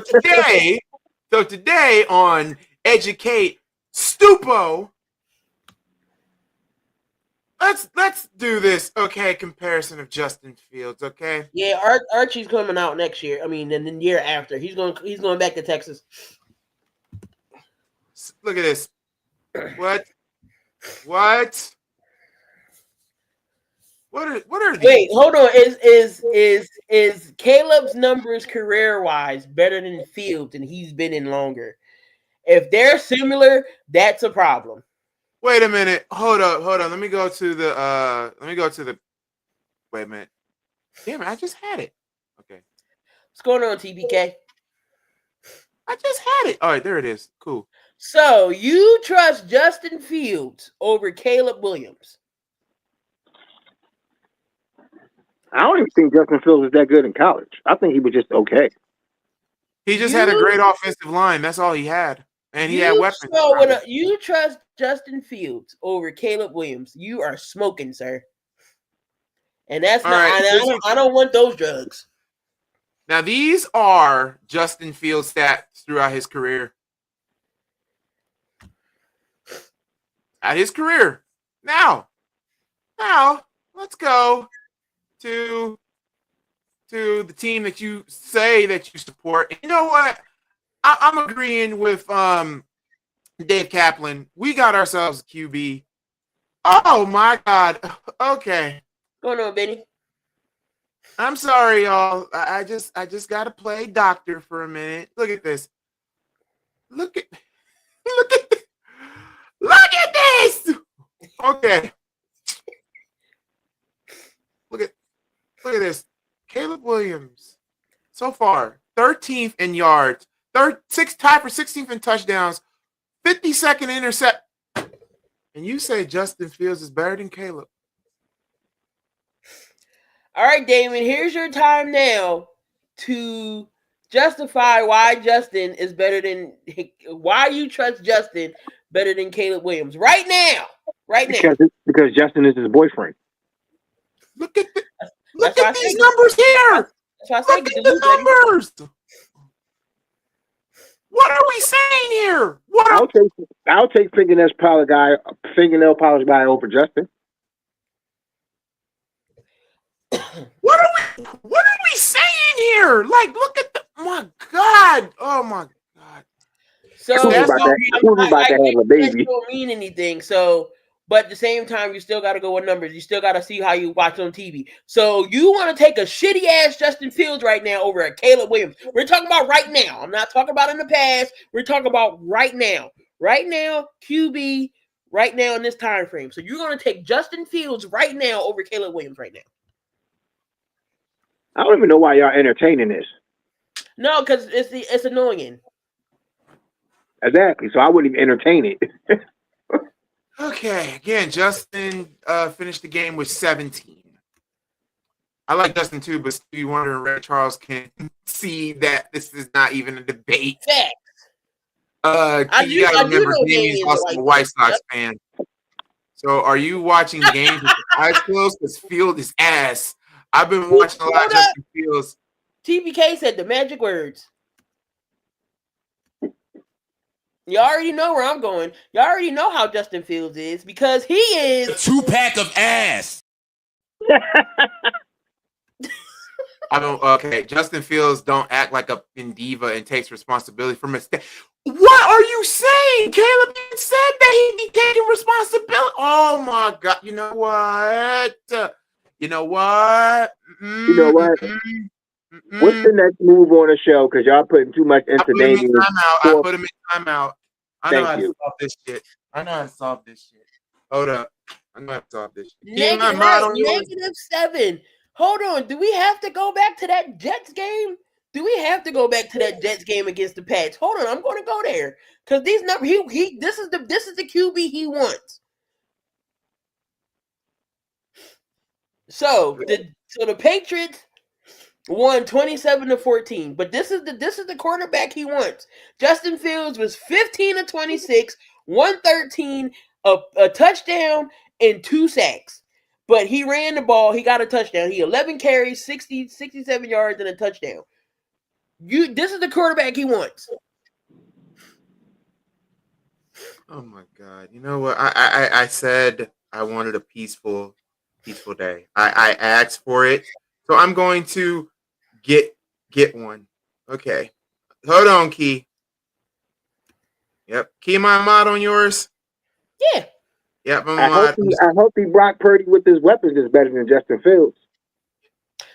today on Educate Stupo, let's do this, okay? Comparison of Justin Fields, okay? Yeah, Archie's coming out next year. I mean, and the year after, he's going back to Texas. Look at this. What? What are these? Wait, hold on. Is Caleb's numbers career wise better than Fields, and he's been in longer? If they're similar, that's a problem. Wait a minute. Hold on. Let me go to the. Wait a minute. Damn it! I just had it. Okay. What's going on, TBK? I just had it. All right, there it is. Cool. So you trust Justin Fields over Caleb Williams? I don't even think Justin Fields was that good in college. I think he was just okay. He just had a great offensive line. That's all he had. And he had weapons. So you trust Justin Fields over Caleb Williams. You are smoking, sir. And that's all not right. I don't want those drugs. Now, these are Justin Fields stats throughout his career. At his career. Now, let's go to the team that you say that you support. You know what? I'm agreeing with Dave Kaplan. We got ourselves a QB. Oh my God. Okay. What's going on, Benny? I'm sorry, y'all. I just gotta play doctor for a minute. Look at this. Look at this. Okay. Look at this. Caleb Williams, so far, 13th in yards, tied for 16th in touchdowns, 52nd intercept. And you say Justin Fields is better than Caleb. All right, Damon, here's your time now to justify why you trust Justin better than Caleb Williams. Right now. Because Justin is his boyfriend. Look at these numbers here. Look at the numbers. What are we saying here? I'll take fingernail polish guy over Justin. What are we saying here? Like, look at my God. Oh my God. So I don't mean anything. So, but at the same time, you still got to go with numbers. You still got to see how you watch on TV. So you want to take a shitty ass Justin Fields right now over a Caleb Williams. We're talking about right now. I'm not talking about in the past. We're talking about right now. Right now, QB, right now in this time frame. So you're going to take Justin Fields right now over Caleb Williams right now. I don't even know why y'all entertaining this. No, because it's annoying. Exactly. So I wouldn't even entertain it. Okay. Again, Justin finished the game with 17. I like Justin too, but Stevie Wonder and Ray Charles can see that this is not even a debate. Facts. You got to remember, Jamie's also a White Sox fan. So are you watching games with your eyes closed? Because Field is ass. I've been watching a lot of Justin Fields. TBK said the magic words. You already know where I'm going. You already know how Justin Fields is because he is a 2-pack of ass. Okay, Justin Fields don't act like a diva and takes responsibility for mistakes. What are you saying? Caleb said that he'd be taking responsibility. Oh my God! You know what? What's the next move on the show? Because y'all putting too much into Damian. I put him in timeout. I know Thank how to you. solve this shit. I know how to solve this shit. Hold up. I know how to solve this shit. -7. Hold on. Do we have to go back to that Jets game? Do we have to go back to that Jets game against the Pats? Hold on. I'm going to go there because these numbers. This is the QB he wants. So the Patriots won 27-14, but this is the quarterback he wants. Justin Fields was 15 of 26, 113, a touchdown and 2 sacks. But he ran the ball, he got a touchdown. He 11 carries, 67 yards and a touchdown. This is the quarterback he wants. Oh my God. You know what? I said I wanted a peaceful day. I asked for it. So I'm going to get one. Okay. Hold on, Key. Yep. Key, am I mod on yours? Yeah. Yep, I'm I hope he Brock Purdy with his weapons is better than Justin Fields.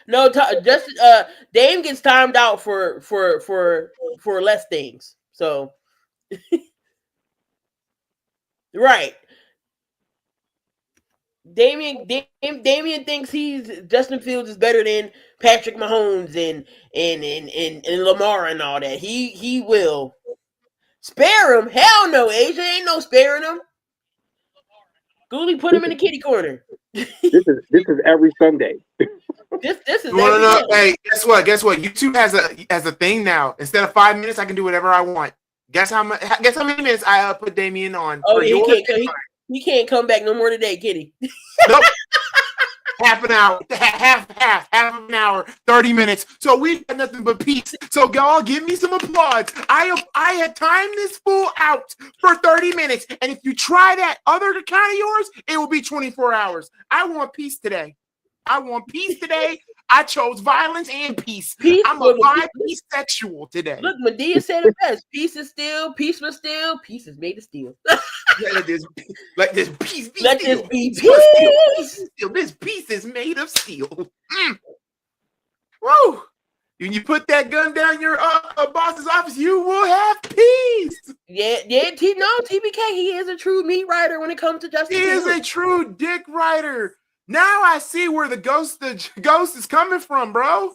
No, Dame gets timed out for less things. So right. Damian thinks Justin Fields is better than Patrick Mahomes and Lamar and all that. He will spare him. Hell no, AJ ain't no sparing him. Gooley put him in the kitty corner. This is every Sunday. This is every no. day. Hey, guess what? YouTube has a thing now. Instead of 5 minutes, I can do whatever I want. Guess how many minutes I put Damian on? Oh, he can't come back no more today, Kitty. Nope. Half an hour, half an hour, 30 minutes. So we got nothing but peace. So y'all give me some applause. I had timed this fool out for 30 minutes. And if you try that other account of yours, it will be 24 hours. I want peace today. I chose violence and peace. I'm a bi-sexual today. Look, Medea said it best. Peace is still, peace was still, peace is made of steel. Let this peace be Let steel. this be peace. This piece is made of steel. Woo! When you put that gun down your boss's office, you will have peace. Yeah. TBK, he is a true meat rider when it comes to justice. He is a true dick rider. Now I see where the ghost is coming from, bro.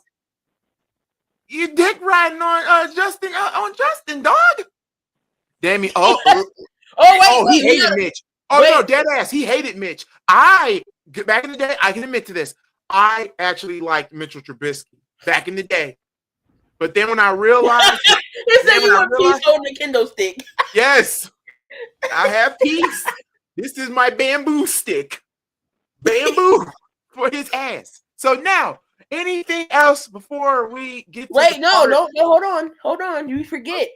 You dick riding on Justin, dog. Damn it! He hated Mitch. No, dead ass. He hated Mitch. Back in the day, I can admit to this. I actually liked Mitchell Trubisky back in the day, but then when I realized, he said you want peace holding a kendo stick. Yes, I have peace. This is my bamboo stick. Bamboo for his ass. So now, anything else before we get to no, hold on. You forget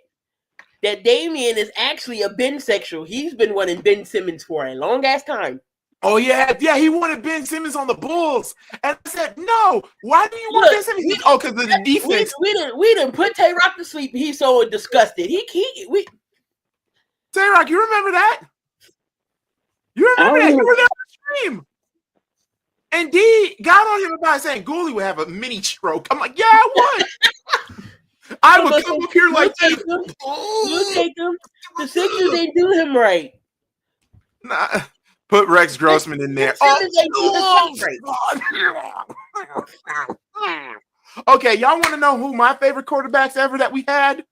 that Damian is actually a Ben sexual. He's been wanting Ben Simmons for a long ass time. Oh yeah, he wanted Ben Simmons on the Bulls, and I said no. Why do you want Ben Simmons? Because of the defense. We didn't put Tay-Rock to sleep. He's so disgusted. Tay-Rock, you remember that? You remember that? You were there on the stream. And D got on him about saying Gooley would have a mini stroke. I'm like, yeah, I would. I would come up here like this. We'll take him. The Sixers ain't do him right. Nah, put Rex Grossman in there. Okay, y'all want to know who my favorite quarterbacks ever that we had?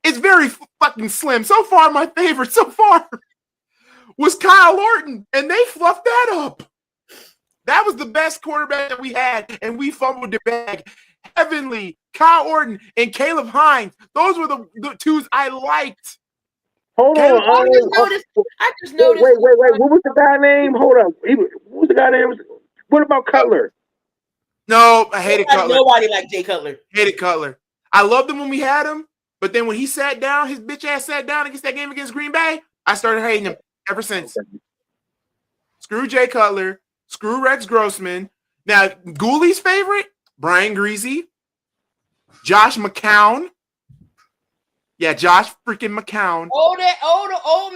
It's very fucking slim. So far, my favorite was Kyle Orton, and they fluffed that up. That was the best quarterback that we had, and we fumbled the bag. Heavenly, Kyle Orton, and Caleb Hines. Those were the twos I liked. Hold on. I just noticed. Wait. What was the guy name? Hold on. What was the guy name? What about Cutler? No, I hated Cutler. Nobody liked Jay Cutler. Hated Cutler. I loved him when we had him, but then when he sat down, his bitch ass sat down against that game against Green Bay, I started hating him ever since. Screw Jay Cutler. Screw Rex Grossman. Now, Gooley's favorite, Brian Greasy, Josh McCown. Yeah, Josh freaking McCown. Old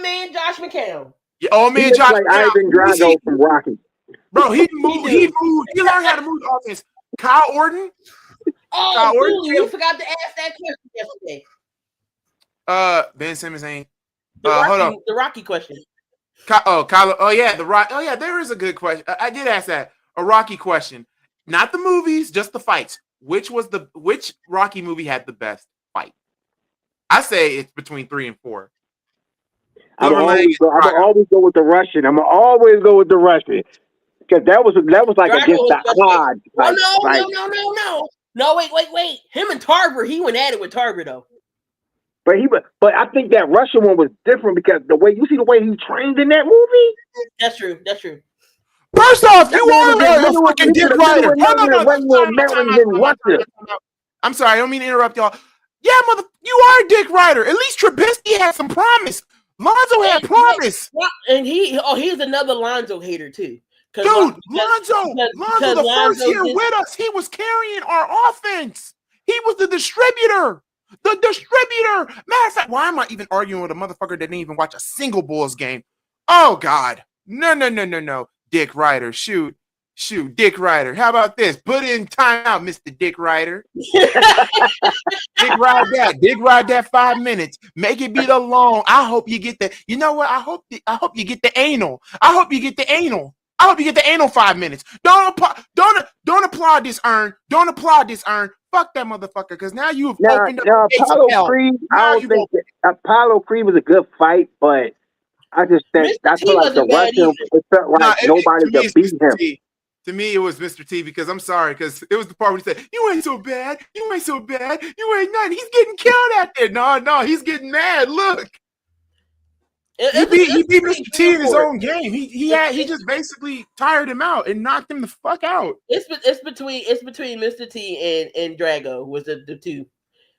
man Josh McCown. Yeah, old man Josh like McCown. Ivan Drago from Rocky. Bro, he moved. He learned how to move the offense. Kyle Orton, Oh, Orton Julie, we forgot to ask that question yesterday. Ben Simmons ain't. Hold on. The Rocky question. Kylo. Oh yeah, the Rock. Oh yeah, there is a good question. I did ask that. A Rocky question, not the movies, just the fights. Which Rocky movie had the best fight? I say it's between 3 and 4. I'm always go with the Russian. I'm always go with the Russian because that was like Drago against the odds. No, wait. Him and Tarver, he went at it with Tarver though. But I think that Russian one was different because the way he trained in that movie. That's true. First off, you are a fucking dick rider. I'm sorry, I don't mean to interrupt y'all. Yeah, you are a dick rider. At least Trubisky had some promise. Lonzo had promise. And he's another Lonzo hater too. Dude, Lonzo, the first year with us, he was carrying our offense. He was the distributor. Matter of fact, why am I even arguing with a motherfucker that didn't even watch a single Bulls game? Oh, God. No. Dick Ryder. Shoot. Dick Ryder. How about this? Put in timeout, Mr. Dick Ryder. Dick ride that 5 minutes. Make it be the long. I hope you get the. You know what? I hope you get the anal. I hope you get the anal 5 minutes. Don't applaud this earn. Don't applaud this earn. Fuck that motherfucker, because now you've opened up the gates of hell. Creed, I don't think Apollo Creed was a good fight, but I just think I feel like the Russian, it felt like nobody could beat him. To me, it was Mr. T, because I'm sorry, because it was the part where he said, "You ain't so bad. You ain't nothing." He's getting killed out there. No, he's getting mad. Look. He beat Mr. T in his own game. He just basically tired him out and knocked him the fuck out. It's between Mr. T and Drago was the two.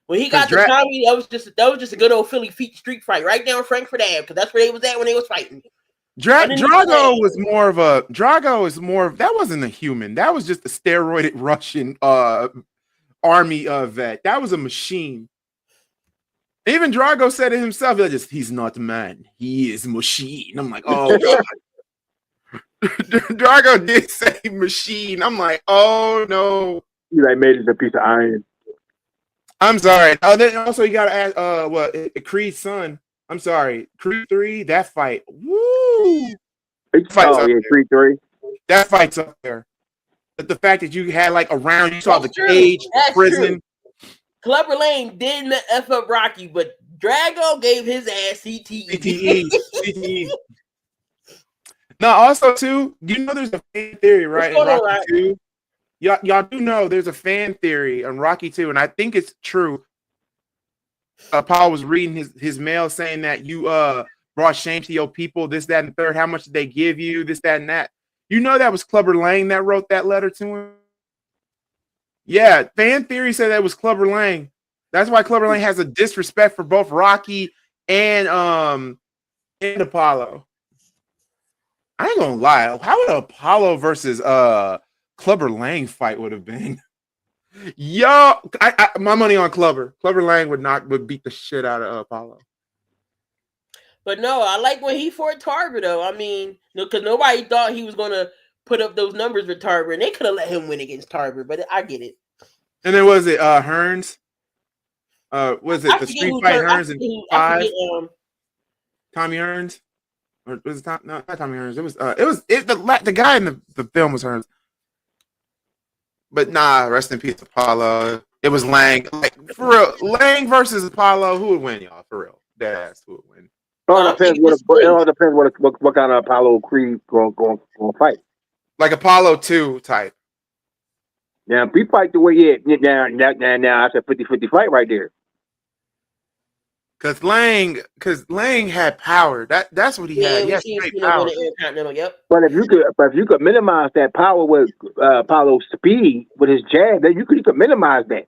When he got the Tommy, that was just a good old Philly street fight right down Frankfurt Ave, because that's where they was at when they was fighting. Drago is more of that wasn't a human. That was just a steroided Russian army vet. That was a machine. Even Drago said it himself. He's not man. He is machine. I'm like, oh God. Drago did say machine. I'm like, oh no. He made it a piece of iron. I'm sorry. Then also you gotta ask Creed's son. I'm sorry. Creed 3, that fight. Woo! Creed 3. That fight's up there. But the fact that you had a round, you saw the cage, prison. True. Clubber Lang didn't F up Rocky, but Drago gave his ass CTE. Now, also, too, you know there's a fan theory, right? In Rocky 2. Y'all do know there's a fan theory on Rocky 2, and I think it's true. Paul was reading his mail saying that you brought shame to your people, this, that, and the third. How much did they give you? This, that, and that. You know that was Clubber Lang that wrote that letter to him? Yeah, fan theory said that was Clubber Lang. That's why Clubber Lang has a disrespect for both Rocky and Apollo. I ain't gonna lie. How would Apollo versus Clubber Lang fight would have been? Yo, my money on Clubber. Clubber Lang would beat the shit out of Apollo. But no, I like when he fought Tarver though. I mean, because nobody thought he was gonna put up those numbers with Tarver, and they could have let him win against Tarver, but I get it. And then was it Hearns? Was it the street fight Hearns in 5? Tommy Hearns? Or was it not Tommy Hearns? The guy in the film was Hearns. But nah, rest in peace, Apollo. It was Lang. For real, Lang versus Apollo, who would win, y'all? For real. Dead ass, who would win? It all depends what kind of Apollo Creed going to fight. Like Apollo 2 type. Now, if we fight the way he had, now that's a 50-50 fight right there. Because Lang had power. That's what he had. He had straight power. Yep. But if you could minimize that power with Apollo's speed with his jab, then you could minimize that.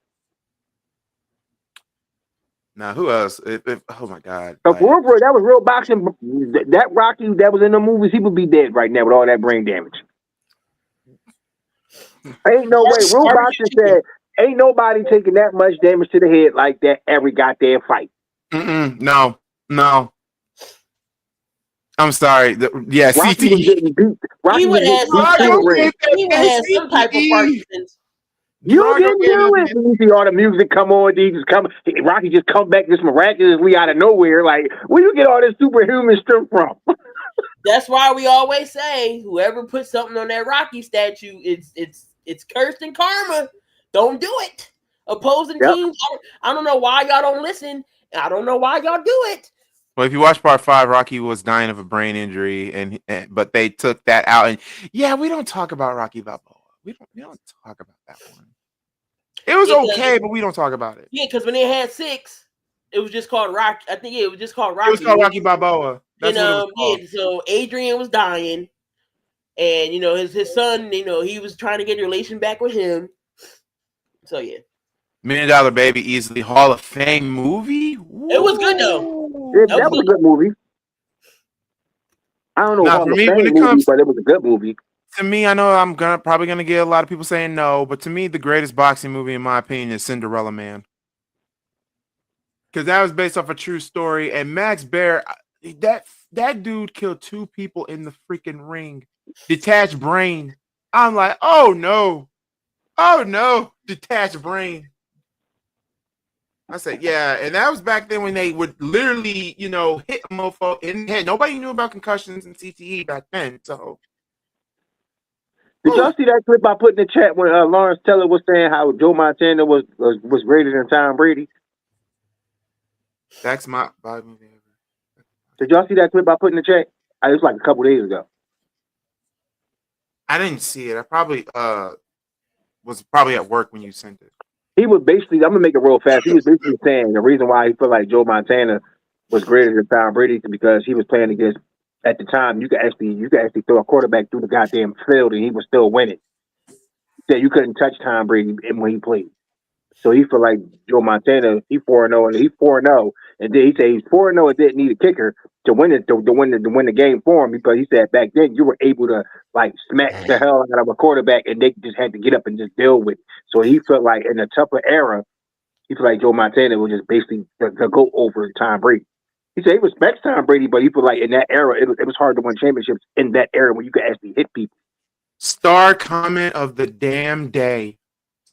Now, who else? Oh my God! But for real, that was real boxing. That Rocky that was in the movies, he would be dead right now with all that brain damage. Ain't no way. Real boxing said, ain't nobody taking that much damage to the head like that every goddamn fight. No. I'm sorry. Rocky CTE. was getting beat. He would have some type of Parkinson's. You Drago didn't gave do him- it. You see all the music come on. Rocky just come back just miraculously out of nowhere. Like, where you get all this superhuman strength from? That's why we always say, whoever puts something on that Rocky statue, it's cursed in karma. Don't do it. Opposing Yep. teams, I don't know why y'all don't listen. I don't know why y'all do it. Well, if you watch part 5, Rocky was dying of a brain injury, but they took that out. And yeah, we don't talk about Rocky Balboa. We don't talk about that one. It was okay, but we don't talk about it. Yeah, because when they had 6, it was just called Rocky. I think it was just called Rocky. It was called Rocky Balboa. That's what it was called. Yeah, so Adrian was dying, and his son, he was trying to get a relation back with him. So yeah. $1 Million Baby, easily Hall of Fame movie. It was good though. Yeah, that was a good movie. I don't know Now, Hall for of me, Fame when it movie, comes- but it was a good movie. To me, I know I'm probably gonna get a lot of people saying no, but to me, the greatest boxing movie, in my opinion, is Cinderella Man, because that was based off a true story. And Max Baer, that dude killed 2 people in the freaking ring, detached brain. I'm like, oh no, detached brain. I said, yeah, and that was back then when they would literally, hit a mofo in the head. Nobody knew about concussions and CTE back then, so. Did y'all see that clip I put in the chat when Lawrence Taylor was saying how Joe Montana was greater than Tom Brady? That's my vibe movie ever. Did y'all see that clip I put in the chat? It was like a couple days ago. I didn't see it. I probably was probably at work when you sent it. He was basically, I'm gonna make it real fast. He was basically saying the reason why he felt like Joe Montana was greater than Tom Brady is because he was playing against, at the time, you could actually throw a quarterback through the goddamn field and he was still winning. He said you couldn't touch Tom Brady when he played. So he felt like Joe Montana, he 4-0 and he 4-0, and then he said he's 4-0 and didn't need a kicker to win it to win the game for him, because he said back then you were able to like smack the hell out of a quarterback and they just had to get up and just deal with it. So he felt like in a tougher era, he felt like Joe Montana was just basically the go over Tom Brady. He said he respects Tom Brady, but he felt like in that era it was hard to win championships in that era when you could actually hit people. Star comment of the damn day.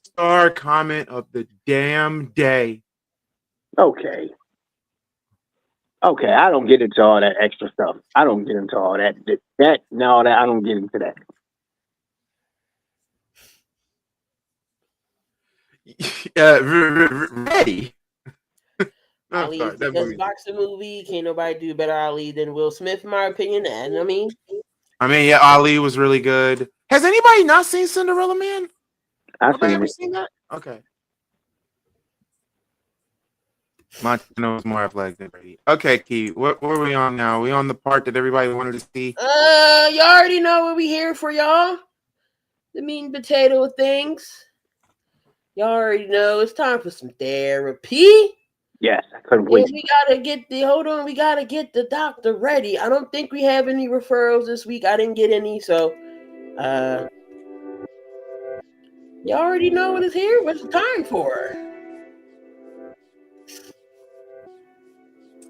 Star comment of the damn day. Okay, I don't get into all that extra stuff. I don't get into all that. I don't get into that. Ready. Ali is the best boxing movie. Can't nobody do better Ali than Will Smith, in my opinion. And I mean, yeah, Ali was really good. Has anybody not seen Cinderella Man? I've Nobody seen ever it. seen that? Okay. Montana was more athletic than Brady. Okay, Key. What are we on now? We on the part that everybody wanted to see? You already know what we here for, y'all. The meat and potato things. Y'all already know it's time for some therapy. Yes, I couldn't wait. And we gotta get the doctor ready. I don't think we have any referrals this week. I didn't get any, so you already know what is here. What's the time for?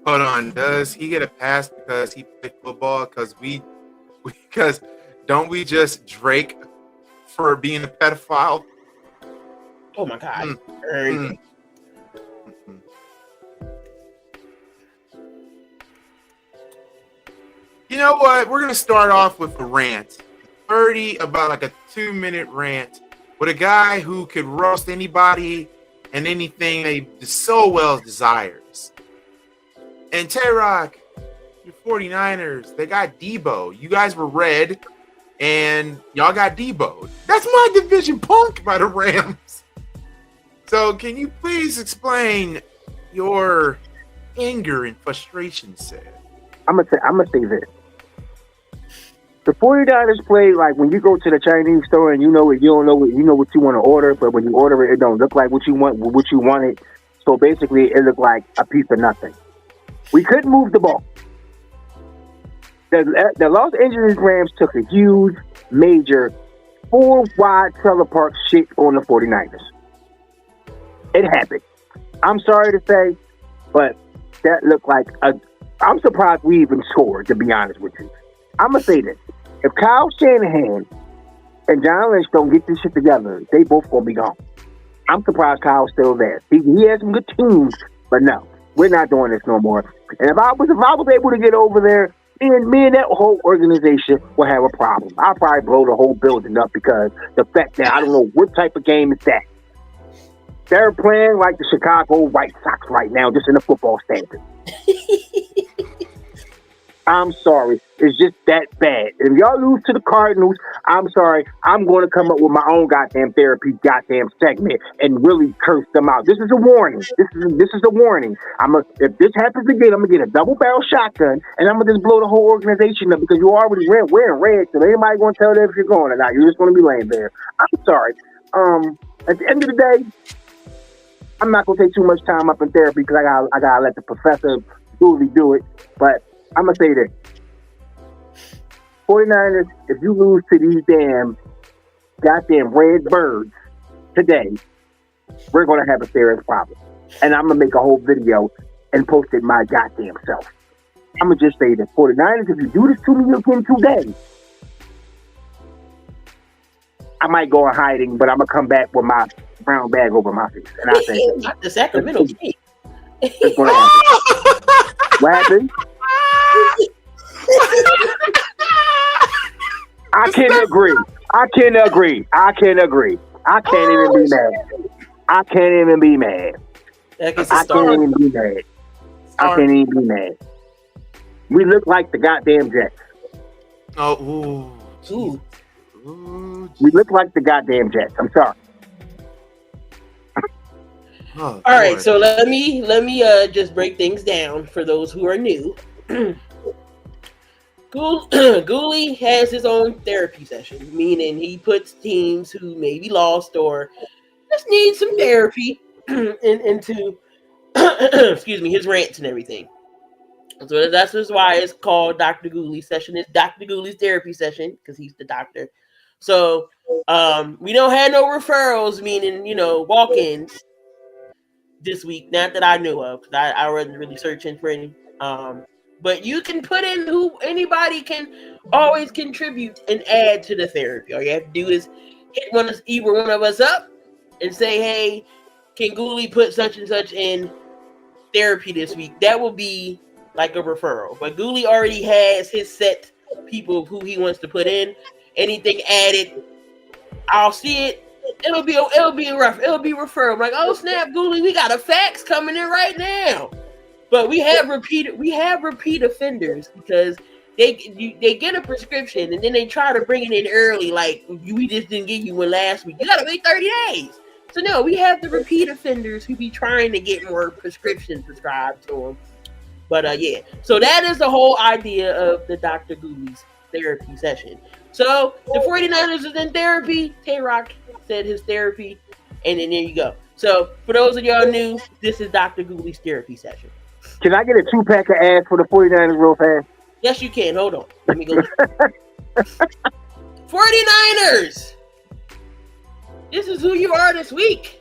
Hold on. Does he get a pass because he played football? Because don't we just Drake for being a pedophile? Oh my God. You know what? We're gonna start off with a rant. About like a 2-minute rant with a guy who could roast anybody and anything they so well desires. And Tay-Rock, your 49ers, they got Debo. You guys were red, and y'all got Debo. That's my division punk by the Rams. So can you please explain your anger and frustration, Sid? I'm gonna say this. The 49ers play like when you go to the Chinese store and you don't know what you want to order, but when you order it, it don't look like what you wanted. So basically, it looked like a piece of nothing. We couldn't move the ball. The Los Angeles Rams took a huge, major, 4-wide trailer park shit on the 49ers. It happened. I'm sorry to say, but that looked like I'm surprised we even scored, to be honest with you. I'm going to say this. If Kyle Shanahan and John Lynch don't get this shit together, they both going to be gone. I'm surprised Kyle's still there. He has some good teams, but no, we're not doing this no more. And if I was able to get over there, me and that whole organization will have a problem. I'll probably blow the whole building up because the fact that I don't know what type of game is that. They're playing like the Chicago White Sox right now, just in the football standard. I'm sorry. It's just that bad. If y'all lose to the Cardinals, I'm sorry. I'm going to come up with my own goddamn therapy segment and really curse them out. This is a warning. This is a warning. If this happens again, I'm going to get a double-barrel shotgun and I'm going to just blow the whole organization up because you already wearing red, so anybody going to tell them if you're going or not. You're just going to be laying there. I'm sorry. At the end of the day, I'm not going to take too much time up in therapy because I gotta let the professor Dooley do it. But I'm going to say this. 49ers, if you lose to these goddamn red birds today, we're going to have a serious problem. And I'm going to make a whole video and post it my goddamn self. I'm going to just say that 49ers, if you do this to me again today, I might go in hiding, but I'm going to come back with my brown bag over my face. And I say, not the Sacramento Kings. It's going to happen. What happened? I can't agree. I can't even be mad. I can't even be mad. We look like the goddamn Jets. Oh, ooh. We look like the goddamn Jets. I'm sorry. All right, so let me just break things down for those who are new. Gooley has his own therapy session, meaning he puts teams who maybe lost or just need some therapy into excuse me, his rants and everything. So that's just why it's called Dr. Gooley's session. It's Dr. Gooley's therapy session because he's the doctor. So we don't have no referrals, meaning walk-ins this week. Not that I knew of, because I wasn't really searching for any. But you can put in who anybody can always contribute and add to the therapy. All you have to do is hit either one of us up and say, hey, can Gooley put such and such in therapy this week? That will be like a referral. But Gooley already has his set people who he wants to put in. Anything added, I'll see it. It'll be referral. I'm like, oh snap, Gooley, we got a fax coming in right now. But we have repeat offenders because they get a prescription and then they try to bring it in early, like we just didn't give you one last week. You gotta wait 30 days. So no, we have the repeat offenders who be trying to get more prescriptions prescribed to them. But yeah, so that is the whole idea of the Dr. Gooley's therapy session. So the 49ers is in therapy. Tay-Rock said his therapy, and then there you go. So for those of y'all new, this is Dr. Gooley's therapy session. Can I get a 2-pack of ass for the 49ers real fast? Yes, you can. Hold on. Let me go. 49ers! This is who you are this week.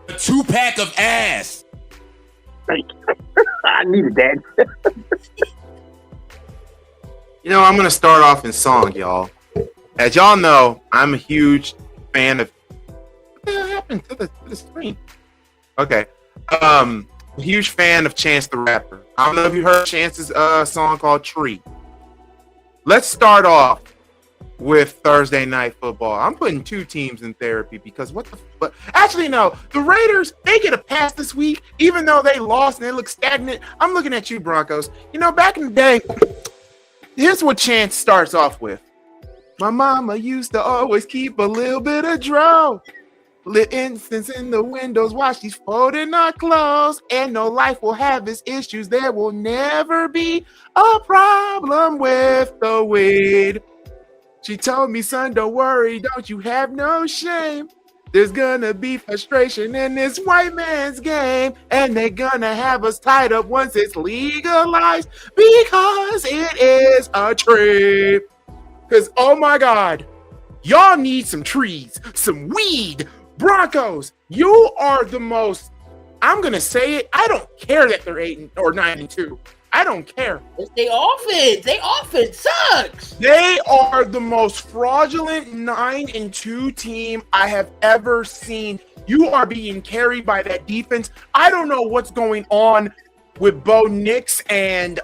A 2-pack of ass. Thank you. I needed that. I'm going to start off in song, y'all. As y'all know, I'm a huge fan of... What the hell happened to the screen? Okay. Huge fan of Chance the Rapper. I don't know if you heard Chance's song called Tree. Let's start off with Thursday Night Football. I'm putting two teams in therapy because but actually no, the Raiders, they get a pass this week, even though they lost and they look stagnant. I'm looking at you, Broncos. Back in the day, here's what Chance starts off with. My mama used to always keep a little bit of dro. Lit incense in the windows while she's folding our clothes. And no life will have its issues. There will never be a problem with the weed. She told me, son, don't worry, don't you have no shame. There's gonna be frustration in this white man's game, and they're gonna have us tied up once it's legalized because it is a tree. Because, oh my God, y'all need some trees, some weed. Broncos, you are the most, I'm gonna say it, I don't care that they're 8 or 9-2. I don't care. It's their offense. Their offense sucks. They are the most fraudulent 9-2 team I have ever seen. You are being carried by that defense. I don't know what's going on with Bo Nix and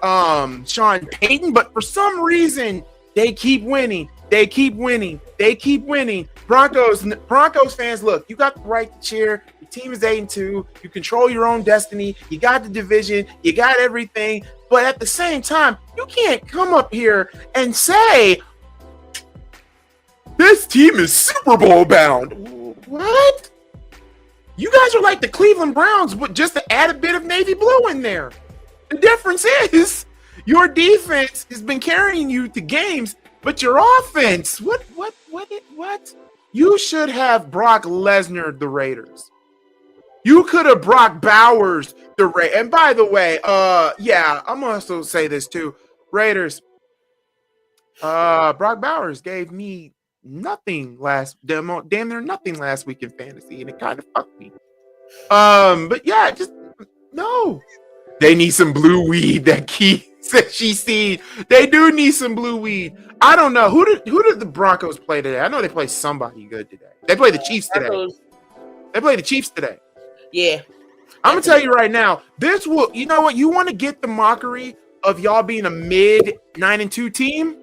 Sean Payton, but for some reason they keep winning. They keep winning. They keep winning. Broncos fans, look, you got the right to cheer. Your team is 8-2. You control your own destiny. You got the division. You got everything. But at the same time, you can't come up here and say this team is Super Bowl bound. What? You guys are like the Cleveland Browns, but just to add a bit of navy blue in there. The difference is your defense has been carrying you to games, but your offense, what? You should have Brock Lesnar the Raiders. You could have Brock Bowers the Raiders. And by the way, I'm also say this too. Raiders, Brock Bowers gave me nothing damn near nothing last week in fantasy, and it kind of fucked me. But yeah, just no. They need some blue weed. That Key said she seen. They do need some blue weed. I don't know who did the Broncos play today. I know they played somebody good today. They played the Chiefs today. They played the Chiefs today. Yeah. I'm gonna tell you right now. This will. You know what? You want to get the mockery of y'all being a mid 9-2 team?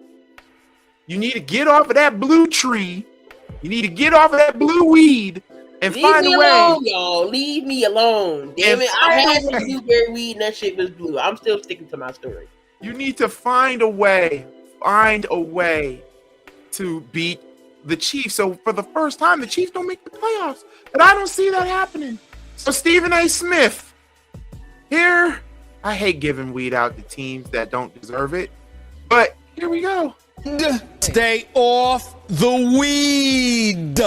You need to get off of that blue tree. You need to get off of that blue weed and find a way. Alone, y'all. Leave me alone. Damn it. I had some blueberry weed and that shit was blue. I'm still sticking to my story. You need to find a way. Find a way to beat the Chiefs. So for the first time, the Chiefs don't make the playoffs. But I don't see that happening. So Stephen A. Smith, here, I hate giving weed out to teams that don't deserve it. But here we go. Stay off the weed.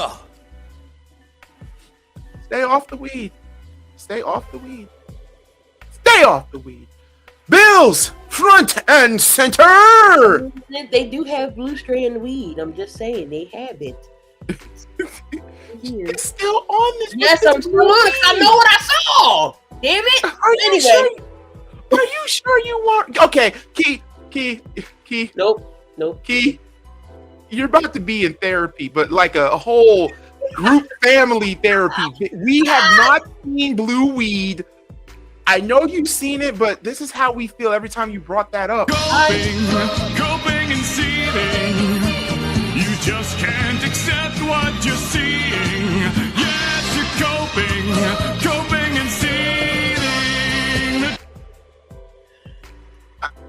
Stay off the weed. Stay off the weed. Stay off the weed. Bills, front and center. They do have blue strand weed. I'm just saying they have it. It's still on this. Yes, I'm still on it. I know what I saw. Damn it. Are you sure you want? Okay, Key. Nope. Key, you're about to be in therapy, but like a whole group family therapy. We have not seen blue weed. I know you've seen it, but this is how we feel every time you brought that up. Coping and seething. You just can't accept what you're seeing. Yes, you're coping and seething.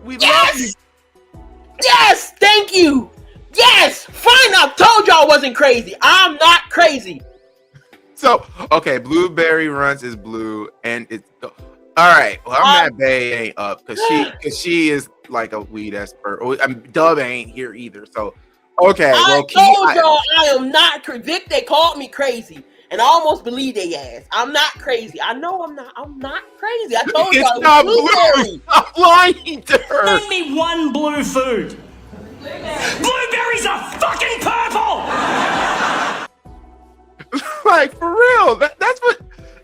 We love you. Yes, thank you. Yes, fine. I told y'all I wasn't crazy. I'm not crazy. So, okay, Blueberry Runs is blue, and it's all right. Well, I'm mad Bay ain't up because she is like a weed expert. Dub ain't here either. So, okay. Well, I told y'all I am not crazy. Vic, they called me crazy, and I almost believe they ass. I'm not crazy. I know I'm not. I'm not crazy. I told y'all it's not blue. Stop lying to her. Name me one blue food. Blueberries are fucking purple. Like for real.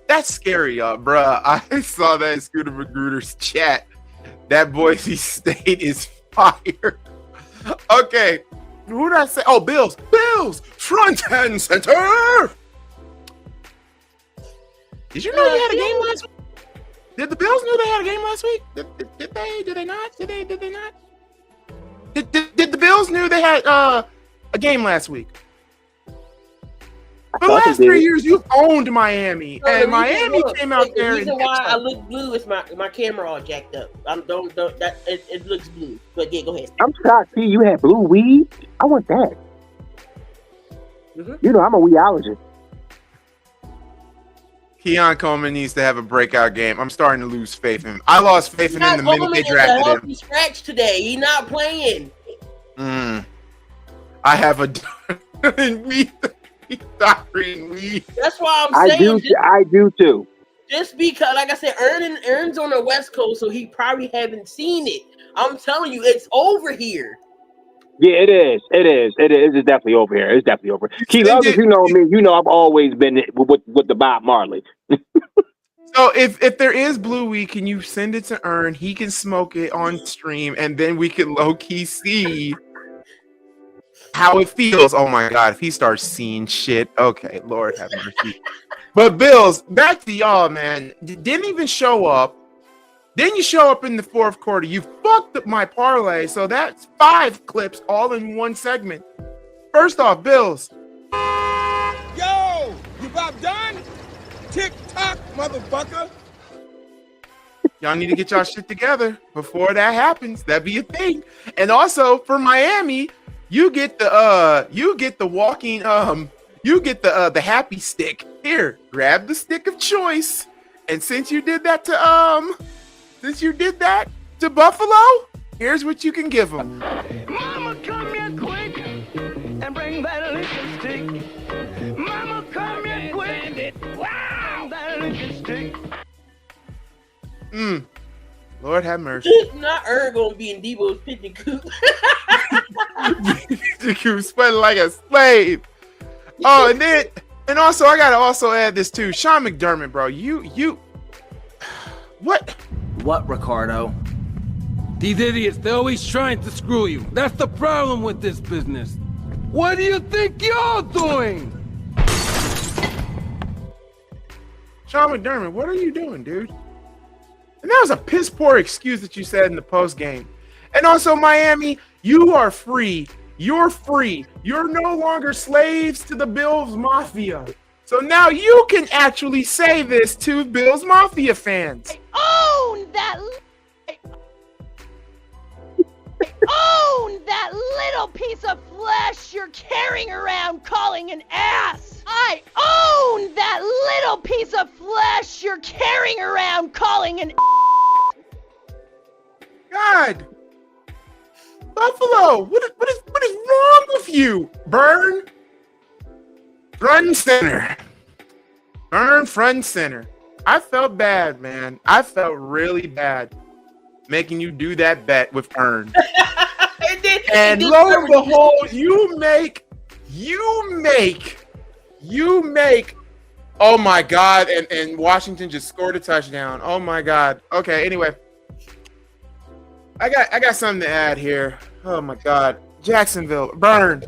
That's scary, y'all, bruh. I saw that in Scooter Magruder's chat. That Boise State is fire. Okay. Who did I say? Oh, Bills, front and center. Did you know you had a game last week? Did the Bills know they had a game last week? Did they? Did they not? Did they not? Did the Bills knew they had a game last week? For the last 3 years, you've owned Miami, and Miami came out there. The reason why I look blue is my camera all jacked up. It looks blue. But yeah, go ahead. I'm shocked. See, you had blue weed. I want that. Mm-hmm. You know, I'm a weedologist. Keon Coleman needs to have a breakout game. I'm starting to lose faith in him. I lost faith in him the minute they drafted him. Scratch today. He's not playing. I have a weed. That's why I'm saying. I do too. Just because, like I said, Ern's on the West Coast, so he probably haven't seen it. I'm telling you, it's over here. Yeah, it is. It's definitely over here. It's definitely over. Key Love, you know me. You know I've always been with the Bob Marley. So if there is blue weed, can you send it to Ern? He can smoke it on stream, and then we can low key see how it feels. Oh my god, if he starts seeing shit, okay, Lord have mercy. But Bills, back to y'all, man. Didn't even show up. Then you show up in the fourth quarter. You fucked up my parlay, so that's 5 clips all in one segment. First off, Bills. Yo, you about done? Tick-tock, motherfucker. Y'all need to get y'all shit together before that happens. That'd be a thing. And also for Miami, you get the walking you get the happy stick. Here, grab the stick of choice. And since you did that to Buffalo, here's what you can give them. Mama, come here quick and bring that liquor stick. Mama, come here quick. Wow, that liquor stick. Lord have mercy. Not gonna be in Debo's pigeon coop. You sweating like a slave. Oh, and also I gotta also add this too. Sean McDermott, bro. You what? What, Ricardo? These idiots, they're always trying to screw you. That's the problem with this business. What do you think you're doing? Sean McDermott, what are you doing, dude? And that was a piss poor excuse that you said in the post game. And also, Miami, you are free. You're free. You're no longer slaves to the Bills Mafia. So now you can actually say this to Bills Mafia fans. Own that little piece of flesh you're carrying around calling an ass. I own that little piece of flesh you're carrying around calling an God. Buffalo, what is wrong with you? Burn front and center. Burn front and center. I felt bad, man. I felt really bad making you do that bet with Ern. And lo and behold, you make. Oh my God! And Washington just scored a touchdown. Oh my God. Okay. Anyway, I got something to add here. Oh my God, Jacksonville, burn.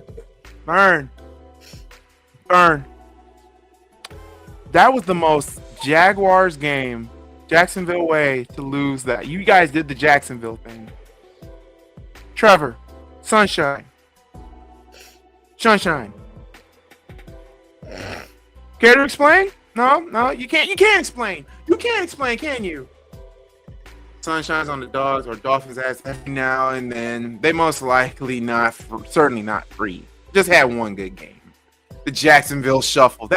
That was the most Jaguars game, Jacksonville way to lose that. You guys did the Jacksonville thing. Trevor, Sunshine. Care to explain? No, you can't explain. You can't explain, can you? Sunshine's on the Dogs or Dolphins ass every now and then. They most likely certainly not free. Just had one good game. The Jacksonville Shuffle.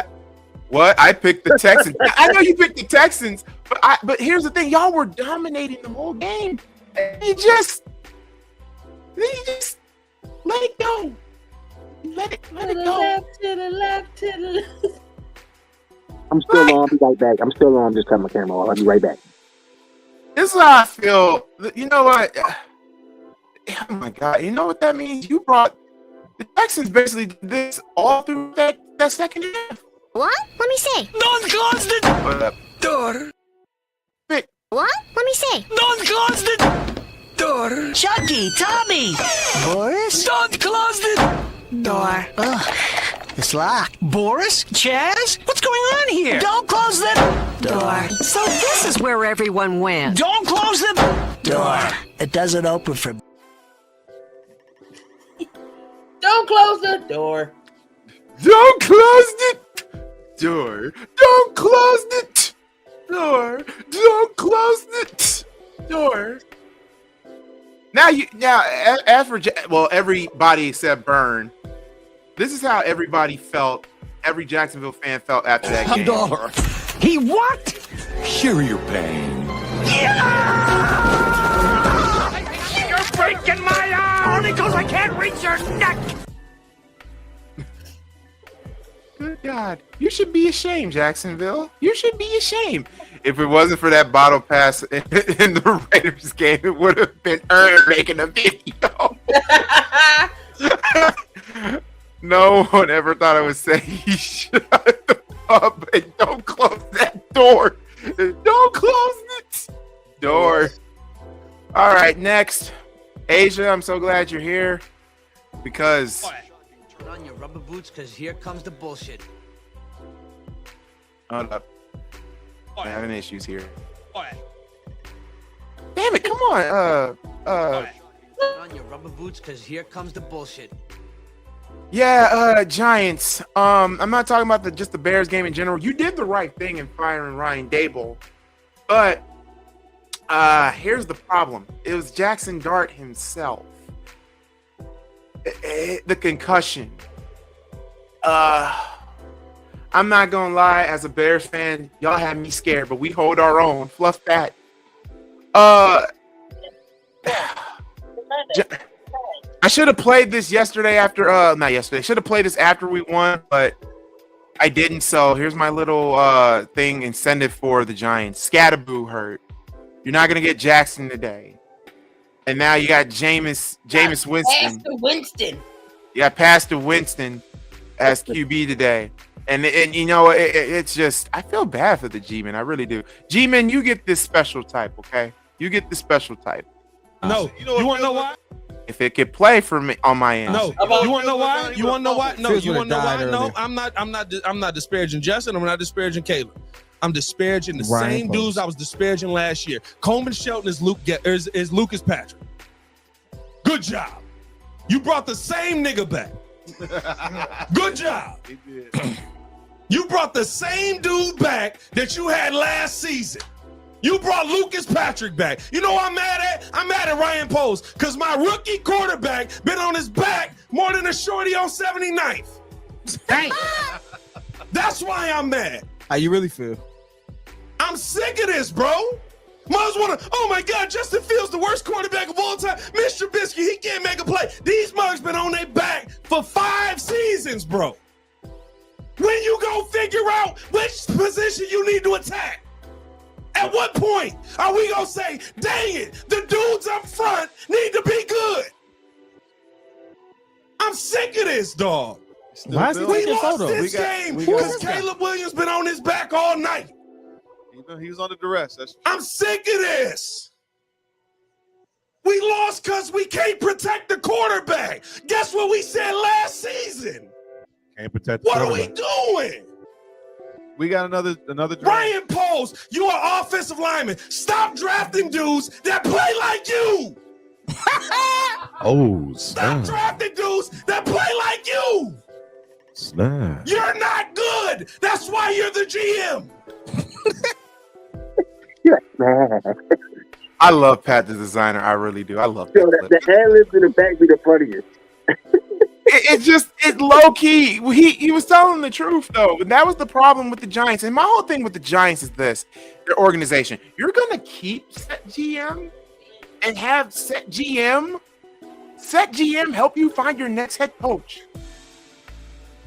What? I picked the Texans. I know you picked the Texans, but here's the thing: y'all were dominating the whole game. You just let it go. Let it go. To the left. I'm still on. I'll be right back. I'm still on. I'm just cutting my camera off. I'll be right back. This is how I feel. You know what? Oh my God! You know what that means? You brought the Texans basically did this all through that second half. What? Let me see. Don't close the door. Wait. What? Let me see. Don't close the door. Chucky, Tommy, Boris, Don't close the door. Ugh. It's locked. Boris, Chaz, what's going on here? Don't close the Door. So this is where everyone went. Don't close the Door. It doesn't open for. Don't close the door. Don't close the door. Don't close the door. Don't close the door. Now as for everybody except Burn. This is how everybody felt. Every Jacksonville fan felt after that game. door. He what? Share your pain. You're breaking my arm! Only because I can't reach your neck! Good God. You should be ashamed, Jacksonville. You should be ashamed. If it wasn't for that bottle pass in the Raiders game, it would have been Ern making a video. No one ever thought I would say shut up and don't close that door. closing it. Door. All right, next. Asia, I'm so glad you're here because Turn on your rubber boots, because here comes the bullshit. hold up. I'm having issues here. Damn it, come on. Turn on your rubber boots, because here comes the bullshit. Yeah, Giants. I'm not talking about just the Bears game in general. You did the right thing in firing Ryan Daboll, but here's the problem. It was Jackson Dart himself. The concussion. I'm not gonna lie, as a Bears fan, y'all had me scared, but we hold our own. Fluff that. I should have played this yesterday after not yesterday. Should have played this after we won, but I didn't. So here's my little thing incentive for the Giants. Scatterboo hurt. You're not gonna get Jackson today. And now you got Jameis Winston. Pastor Winston. You got Pastor Winston as QB today. And you know, it's just, I feel bad for the G-Men. I really do. G-Men, you get this special type, okay? You get the special type. No, you want to know why? If it could play for me on my end. No, you want to know why? You want to know why? No, you want to know why? No, I'm not disparaging Justin. I'm not disparaging Caleb. I'm disparaging the same dudes I was disparaging last year. Coleman Shelton is Lucas Patrick. Good job. You brought the same nigga back. Good job. You brought the same dude back that you had last season. You brought Lucas Patrick back. You know what I'm mad at? I'm mad at Ryan Poles because my rookie quarterback been on his back more than a shorty on 79th. Hey. That's why I'm mad. How you really feel? I'm sick of this, bro. Muz wanna, oh my God, Justin Fields, the worst quarterback of all time. Mr. Trubisky, he can't make a play. These mugs been on their back for 5 seasons, bro. When you go figure out which position you need to attack? At what point are we gonna say, dang it, the dudes up front need to be good? I'm sick of this, dog. Why is he We taking lost photos? this game because Caleb Williams been on his back all night. He was under duress. I'm sick of this. We lost because we can't protect the quarterback. Guess what we said last season? Can't protect the What are we quarterback. doing? We got another draft. Ryan Poles, you are offensive lineman. Stop drafting dudes that play like you. Oh, Stop drafting dudes that play like you. snap. You're not good. That's why you're the GM. I love Pat the designer. I really do. I love Yo, that. the ad libs in the back be the funniest. It's low key. He was telling the truth though, and that was the problem with the Giants. And my whole thing with the Giants is this: their organization. You're gonna keep set GM and have set GM help you find your next head coach.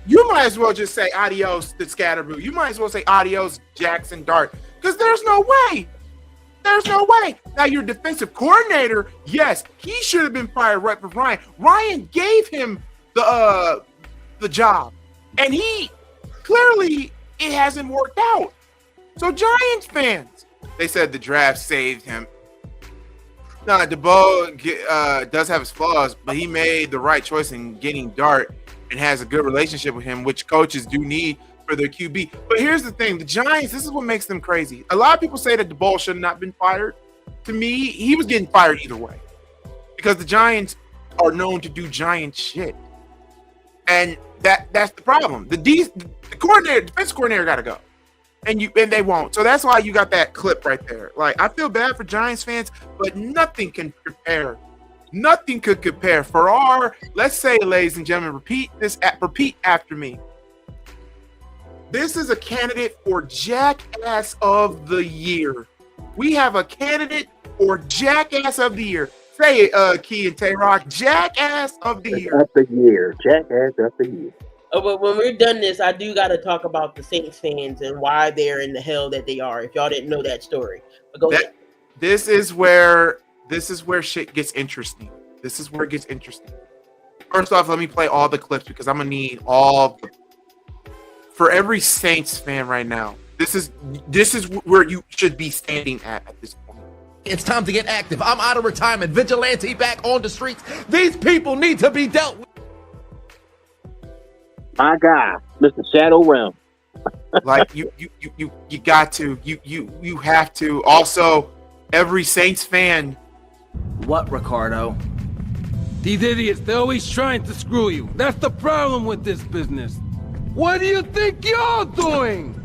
You might as well just say adios to Scatterboo. You might as well say adios Jackson Dart, because there's no way. There's no way. Now your defensive coordinator, yes, he should have been fired right for Ryan. Ryan gave him the job, and he clearly it hasn't worked out. So Giants fans, they said the draft saved him. Nah, DeBoer does have his flaws, but he made the right choice in getting Dart and has a good relationship with him, which coaches do need for their QB. But here's the thing, the Giants, this is what makes them crazy. A lot of people say that DeBoer should have not been fired. To me, he was getting fired either way, because the Giants are known to do giant shit. And that's the problem. The defense coordinator got to go, and they won't. So that's why you got that clip right there. Like, I feel bad for Giants fans, but nothing can compare. Nothing could compare for our. Let's say, ladies and gentlemen, repeat after me. This is a candidate for Jackass of the Year. We have a candidate for Jackass of the Year. Say it, Key and Tay-Rock. Jackass of the Year. Of the year. Jackass of the year. Oh, but when we're done this, I do got to talk about the Saints fans and why they're in the hell that they are. If y'all didn't know that story, but go ahead. This is where shit gets interesting. This is where it gets interesting. First off, let me play all the clips because I'm gonna need all. For every Saints fan right now, This is where you should be standing at this point. It's time to get active. I'm out of retirement. Vigilante back on the streets. These people need to be dealt with. My guy, Mr. Shadow Realm. Like you got to you have to. Also, every Saints fan. What, Ricardo? These idiots, they're always trying to screw you. That's the problem with this business. What do you think you're doing?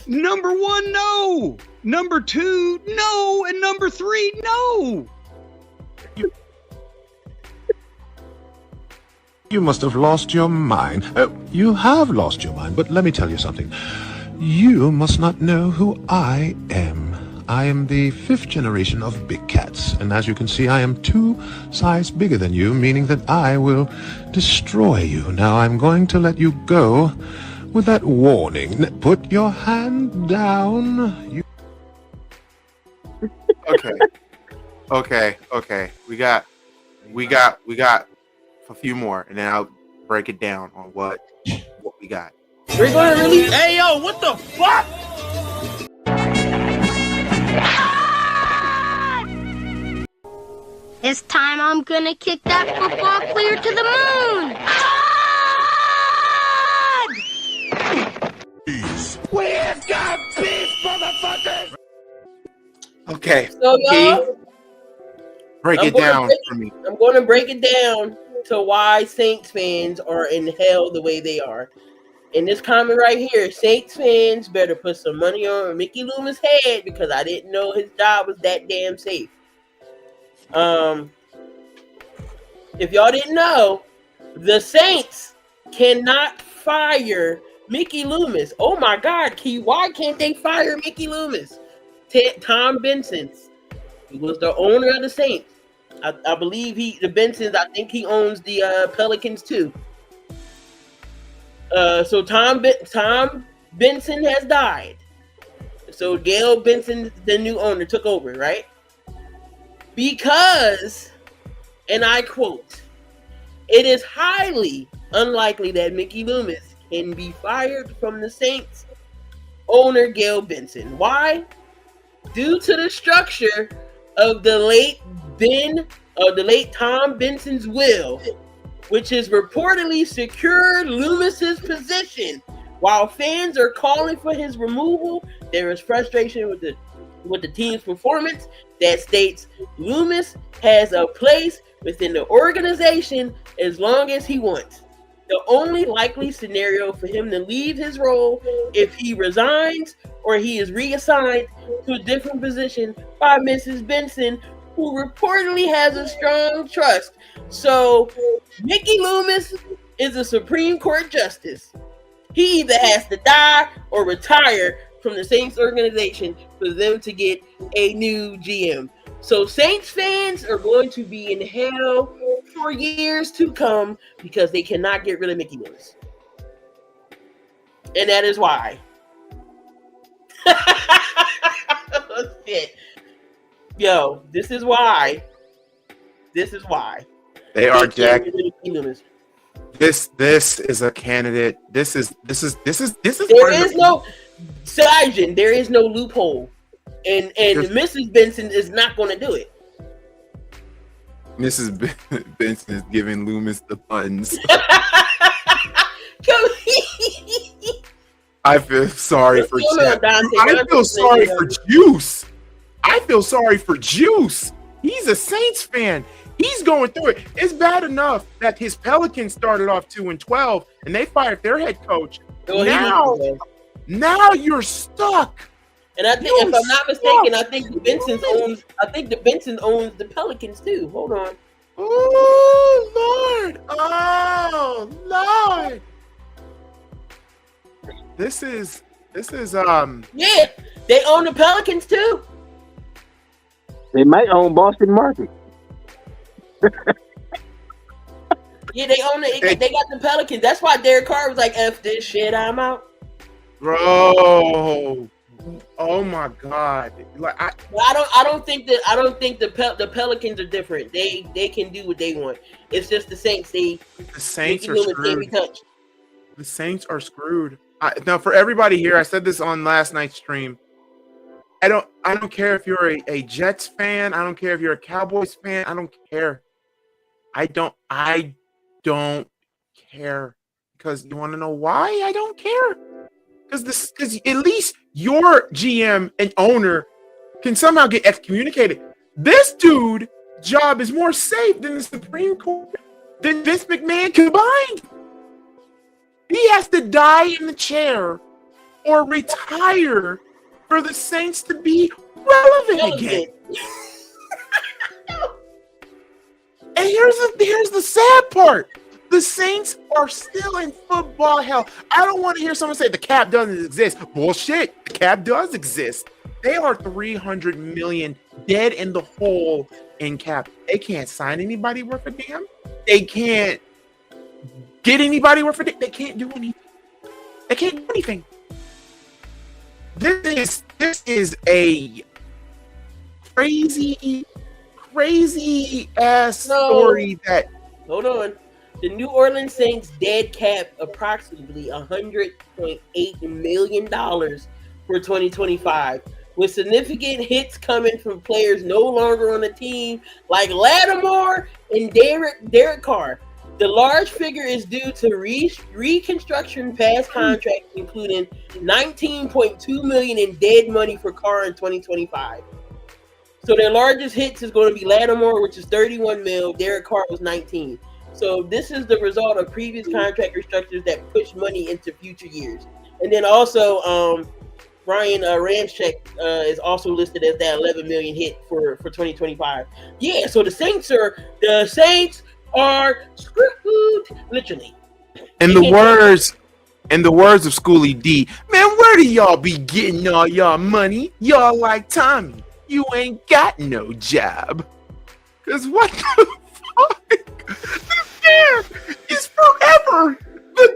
Number 1, no. Number 2, no. And number 3, no. You must have lost your mind. You have lost your mind, but let me tell you something. You must not know who I am. I am the 5th generation of big cats, and as you can see, I am 2 sizes bigger than you, meaning that I will destroy you. Now I'm going to let you go with that warning. Put your hand down. Okay. We got a few more, and then I'll break it down on what we got. We're going to release. Hey, yo, what the fuck? This time I'm gonna kick that football clear to the moon. We've got beef, motherfuckers! Okay. So, y'all, break it down for me. I'm going to break it down to why Saints fans are in hell the way they are. In this comment right here, Saints fans better put some money on Mickey Loomis' head because I didn't know his job was that damn safe. If y'all didn't know, the Saints cannot fire Mickey Loomis. Oh my God, Key, why can't they fire Mickey Loomis? Tom Benson, he was the owner of the Saints. I believe the Bensons, I think he owns the Pelicans too. So Tom Benson has died. So Gail Benson, the new owner, took over, right? Because, and I quote, "It is highly unlikely that Mickey Loomis can be fired from the Saints owner Gail Benson." Why? Due to the structure of the late Tom Benson's will, which has reportedly secured Loomis's position. While fans are calling for his removal, there is frustration with the team's performance that states Loomis has a place within the organization as long as he wants. The only likely scenario for him to leave his role if he resigns or he is reassigned to a different position by Mrs. Benson, who reportedly has a strong trust. So Mickey Loomis is a Supreme Court justice. He either has to die or retire from the Saints organization for them to get a new GM. So Saints fans are going to be in hell for years to come because they cannot get rid of Mickey Loomis. And that is why. Oh, shit. Yo, this is why. They are Jack. This is a candidate. This is. There is no Sajin. There is no loophole, and Mrs. Benson is not going to do it. Mrs. Benson is giving Loomis the buns. I feel sorry for Jack. I feel sorry for Juice. He's a Saints fan. He's going through it. It's bad enough that his Pelicans started off 2-12 and they fired their head coach. Now you're stuck. And I think, if I'm not mistaken, I think the Benson owns the Pelicans too. Hold on. Oh Lord. This is yeah, they own the Pelicans too. They might own Boston Market. Yeah, they own it. They got the Pelicans. That's why Derek Carr was like, "F this shit, I'm out." Bro, oh my God! Like I don't think the Pelicans are different. They can do what they want. It's just the Saints. The Saints are screwed. The Saints are screwed. Now, for everybody here, I said this on last night's stream. I don't care if you're a Jets fan. I don't care if you're a Cowboys fan. I don't care. I don't care. Because you want to know why I don't care? Because at least your GM and owner can somehow get excommunicated. This dude's job is more safe than the Supreme Court, than Vince McMahon combined. He has to die in the chair or retire for the Saints to be relevant again. And here's the sad part. The Saints are still in football hell. I don't want to hear someone say the cap doesn't exist. Bullshit. The cap does exist. They are $300 million dead in the hole in cap. They can't sign anybody worth a damn. They can't get anybody worth a damn. They can't do anything. They can't do anything. This is a crazy ass story that. Hold on. The New Orleans Saints dead cap approximately $100.8 million for 2025, with significant hits coming from players no longer on the team like Lattimore and Derek Carr. The large figure is due to reconstruction past contracts, including $19.2 million in dead money for Carr in 2025. So their largest hits is going to be Lattimore, which is $31 million. Derek Carr was $19 million. So this is the result of previous contract restructures that push money into future years. And then also, Brian Ramczyk is also listed as that $11 million hit for 2025. Yeah, so the Saints are screwed, literally. In the words of Schoolie D, man, where do y'all be getting all y'all money? Y'all like Tommy, you ain't got no job. Cause what the fuck? The fan is forever the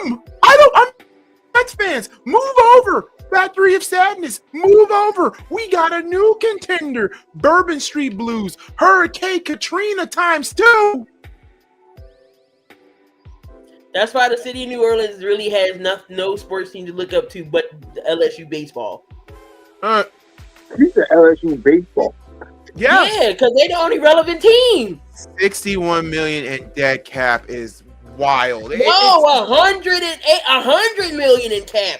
GM. I'm Mets fans. Move over. Factory of Sadness. Move over. We got a new contender. Bourbon Street Blues. Hurricane Katrina ×2. That's why the city of New Orleans really has no sports team to look up to but LSU baseball. He's the LSU baseball. Yeah, because they're the only relevant team. $61 million in dead cap is wild. No, $100 million in cap.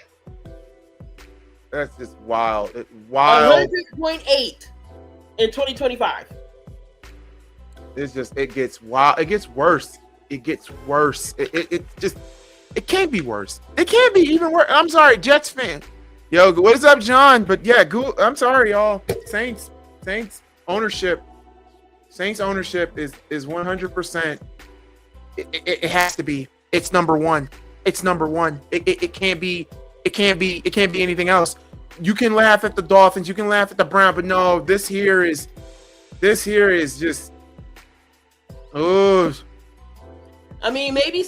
That's just wild. Wild. 100.8 in 2025. It gets wild. It gets worse. It can't be worse. It can't be even worse. I'm sorry, Jets fan. Yo, what is up, John? But yeah, I'm sorry, y'all. Saints ownership. Saints ownership is 100%. It has to be. It's number one. It's number one. It can't be. It can't be anything else. You can laugh at the Dolphins. You can laugh at the Browns, but no, this here is just. Oh. I mean, maybe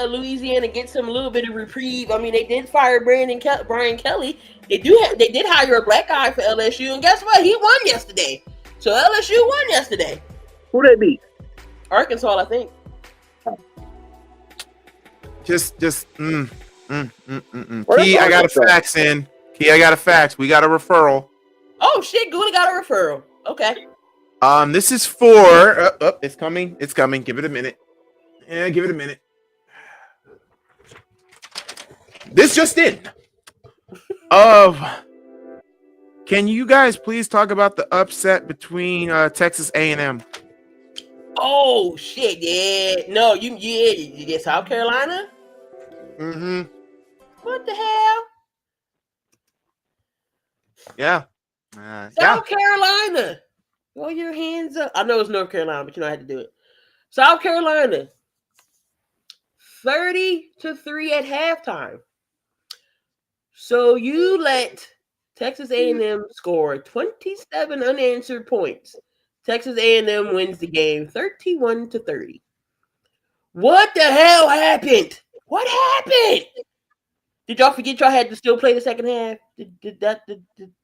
Louisiana gets some little bit of reprieve. I mean, they did fire Brian Kelly. They did hire a black guy for LSU, and guess what? He won yesterday. So LSU won yesterday. Who they beat? Arkansas, I think. Key, I got a fax in. Key, I got a fax. We got a referral. Oh shit, Google got a referral. Okay. This is for. It's coming. It's coming. Give it a minute. Yeah, give it a minute. This just in. Can you guys please talk about the upset between Texas A&M? Oh shit! Yeah. No, you get South Carolina. Mm-hmm. What the hell? Yeah. South Carolina. Throw your hands up. I know it's North Carolina, but you know I had to do it. South Carolina. 30-3 at halftime. So you let Texas A&M score 27 unanswered points. Texas A&M wins the game 31-30. What the hell happened? What happened? Did y'all forget y'all had to still play the second half? Did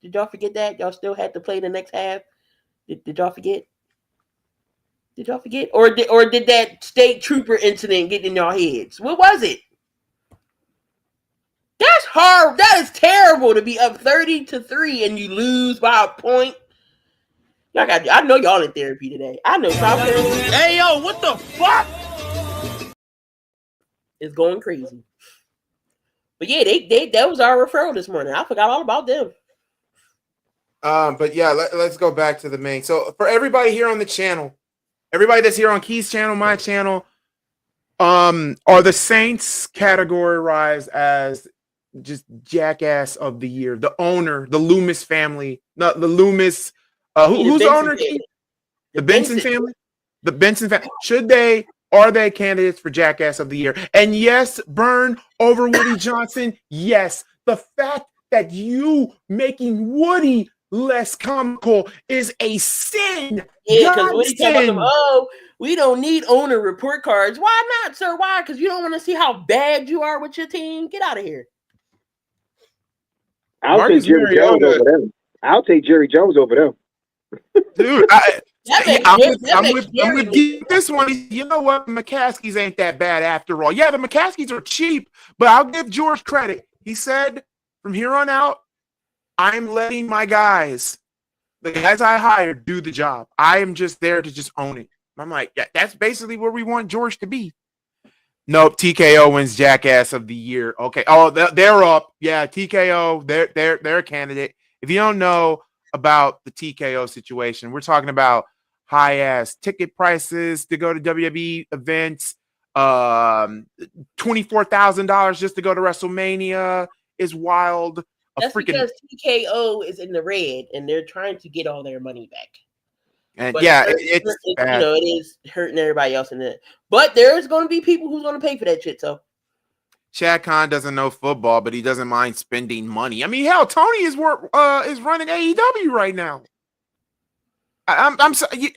y'all forget that? Y'all still had to play the next half? Did y'all forget? Did y'all forget? Or did that state trooper incident get in y'all heads? What was it? That's horrible. That is terrible to be up 30-3 and you lose by a point. I know y'all in therapy today. I know South Carolina. Hey, yo, what the fuck? It's going crazy. But yeah, they that was our referral this morning. I forgot all about them. But yeah, let's go back to the main. So for everybody here on the channel, everybody that's here on Key's channel, my channel, are the Saints categorized as just jackass of the year? The owner, the Loomis family, the Loomis. Who's the owner? The Benson family. The Benson family. Are they candidates for jackass of the year? And yes, Burn over Woody Johnson. Yes, the fact that you making Woody less comical is a sin. Yeah, because Woody tells them, "Oh, we don't need owner report cards." Why not, sir? Why? Because you don't want to see how bad you are with your team. Get out of here. I'll take Jerry Jones over them. I'll take Jerry Jones over them. Dude, I'm gonna give this one. You know what? McCaskies ain't that bad after all. Yeah, the McCaskies are cheap, but I'll give George credit. He said, from here on out, I'm letting my guys, the guys I hired, do the job. I am just there to just own it. I'm like, yeah, that's basically where we want George to be. Nope, TKO wins Jackass of the Year. Okay. Oh, they're up. Yeah, TKO, they're a candidate. If you don't know about the TKO situation, we're talking about high-ass ticket prices to go to WWE events, $24,000 just to go to WrestleMania is wild. That's because TKO is in the red and they're trying to get all their money back. And but yeah, it's it is hurting everybody else in it. But there's going to be people who's going to pay for that shit. So Shad Khan doesn't know football, but he doesn't mind spending money. I mean, hell, Tony is running AEW right now. I'm sorry,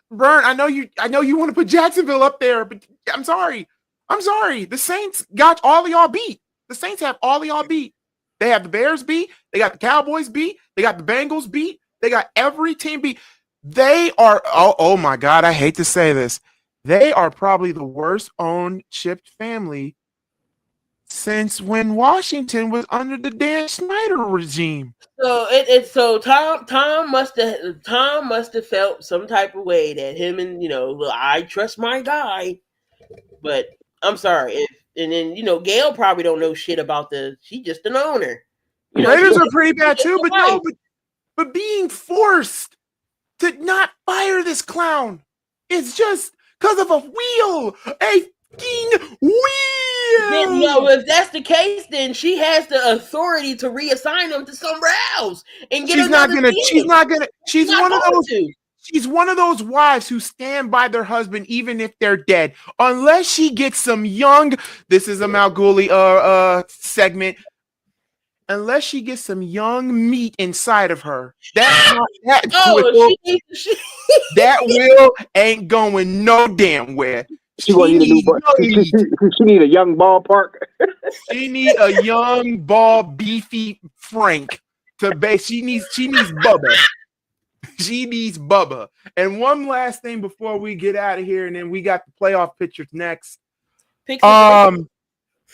Vern. I know you want to put Jacksonville up there, but I'm sorry. The Saints got all of y'all beat. The Saints have all of y'all beat. They have the Bears beat. They got the Cowboys beat. They got the Bengals beat. They got every team beat. They are, oh my God, I hate to say this. They are probably the worst owned chipped family since when Washington was under the Dan Snyder regime. So Tom must have felt some type of way that him and I trust my guy, but I'm sorry. And then Gail probably don't know shit about she's just an owner. Raiders are pretty bad too, but being forced to not fire this clown is just because of a wheel, a fucking wheel. No, if that's the case, then she has the authority to reassign them to somewhere else and get another team. She's one of those wives who stand by their husband even if they're dead, unless she gets some young. This is a Malguli segment. Unless she gets some young meat inside of her, that wheel ain't going no damn where. She need a young ballpark. She need a young ball beefy Frank to base. She needs Bubba. She needs Bubba. And one last thing before we get out of here, and then we got the playoff pictures next.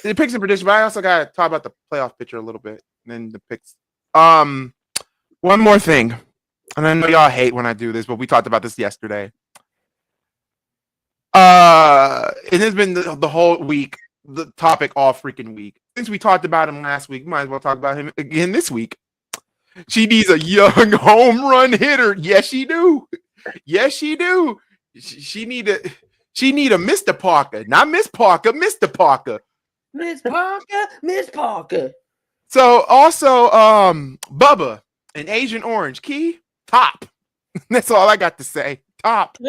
The picks and prediction, but I also got to talk about the playoff picture a little bit, and then the picks. One more thing, and I know y'all hate when I do this, but we talked about this yesterday. It has been the whole week, the topic all freaking week. Since we talked about him last week, we might as well talk about him again this week. She needs a young home run hitter. Yes, she do. Yes, she do. She need a Mr. Parker, not Miss Parker, Mr. Parker. Miss Parker. So also, Bubba and Agent Orange, Key, top. That's all I got to say. Top.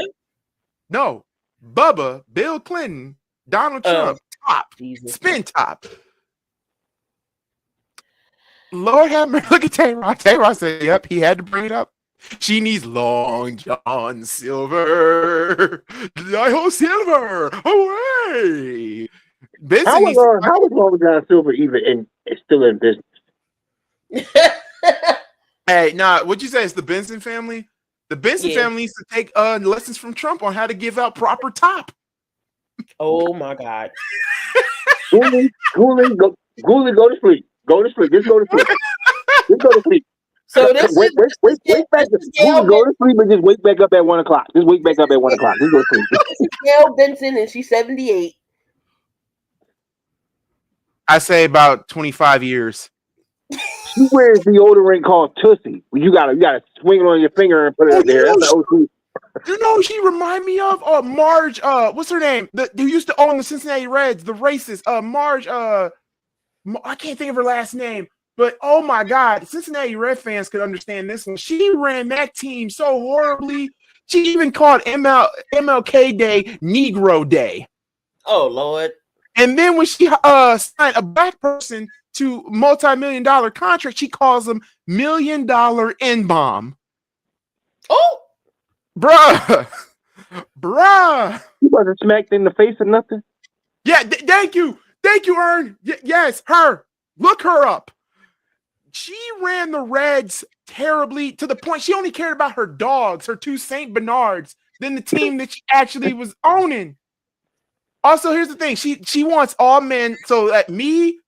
No, Bubba, Bill Clinton, Donald Trump, top. Jesus. Spin top. Lord have mercy. Look at Tay-Rod. Tay-Rod said, yep, he had to bring it up. She needs Long John Silver. I Silver. Away. How was Long John Silver even still in business? Hey, what'd you say? It's the Benson family? The Benson family needs to take lessons from Trump on how to give out proper top. Oh my God. Google, go to sleep. Go to sleep. Just go to sleep. Just go to sleep. So this wait back. You can go to sleep and just wake back up at 1 o'clock. Just wake back up at 1 o'clock. Just go to sleep. This is Gail Benson, and she's 78. I say about 25 years. She wears deodorant called Tussie. You gotta swing it on your finger and put it there. That's the OC. You know who she remind me of? Marge. What's her name? Who used to own the Cincinnati Reds? The racist. Marge. I can't think of her last name. But oh my God, Cincinnati Red fans could understand this one. She ran that team so horribly. She even called MLK Day Negro Day. Oh Lord! And then when she signed a black person to multi-million-dollar contract, she calls them $1 million N-bomb. Oh, bruh. You wasn't smacked in the face or nothing. Yeah, thank you, Ern. Yes, her. Look her up. She ran the Reds terribly to the point she only cared about her dogs, her 2 Saint Bernards, than the team that she actually was owning. Also, here's the thing: she wants all men. So that me,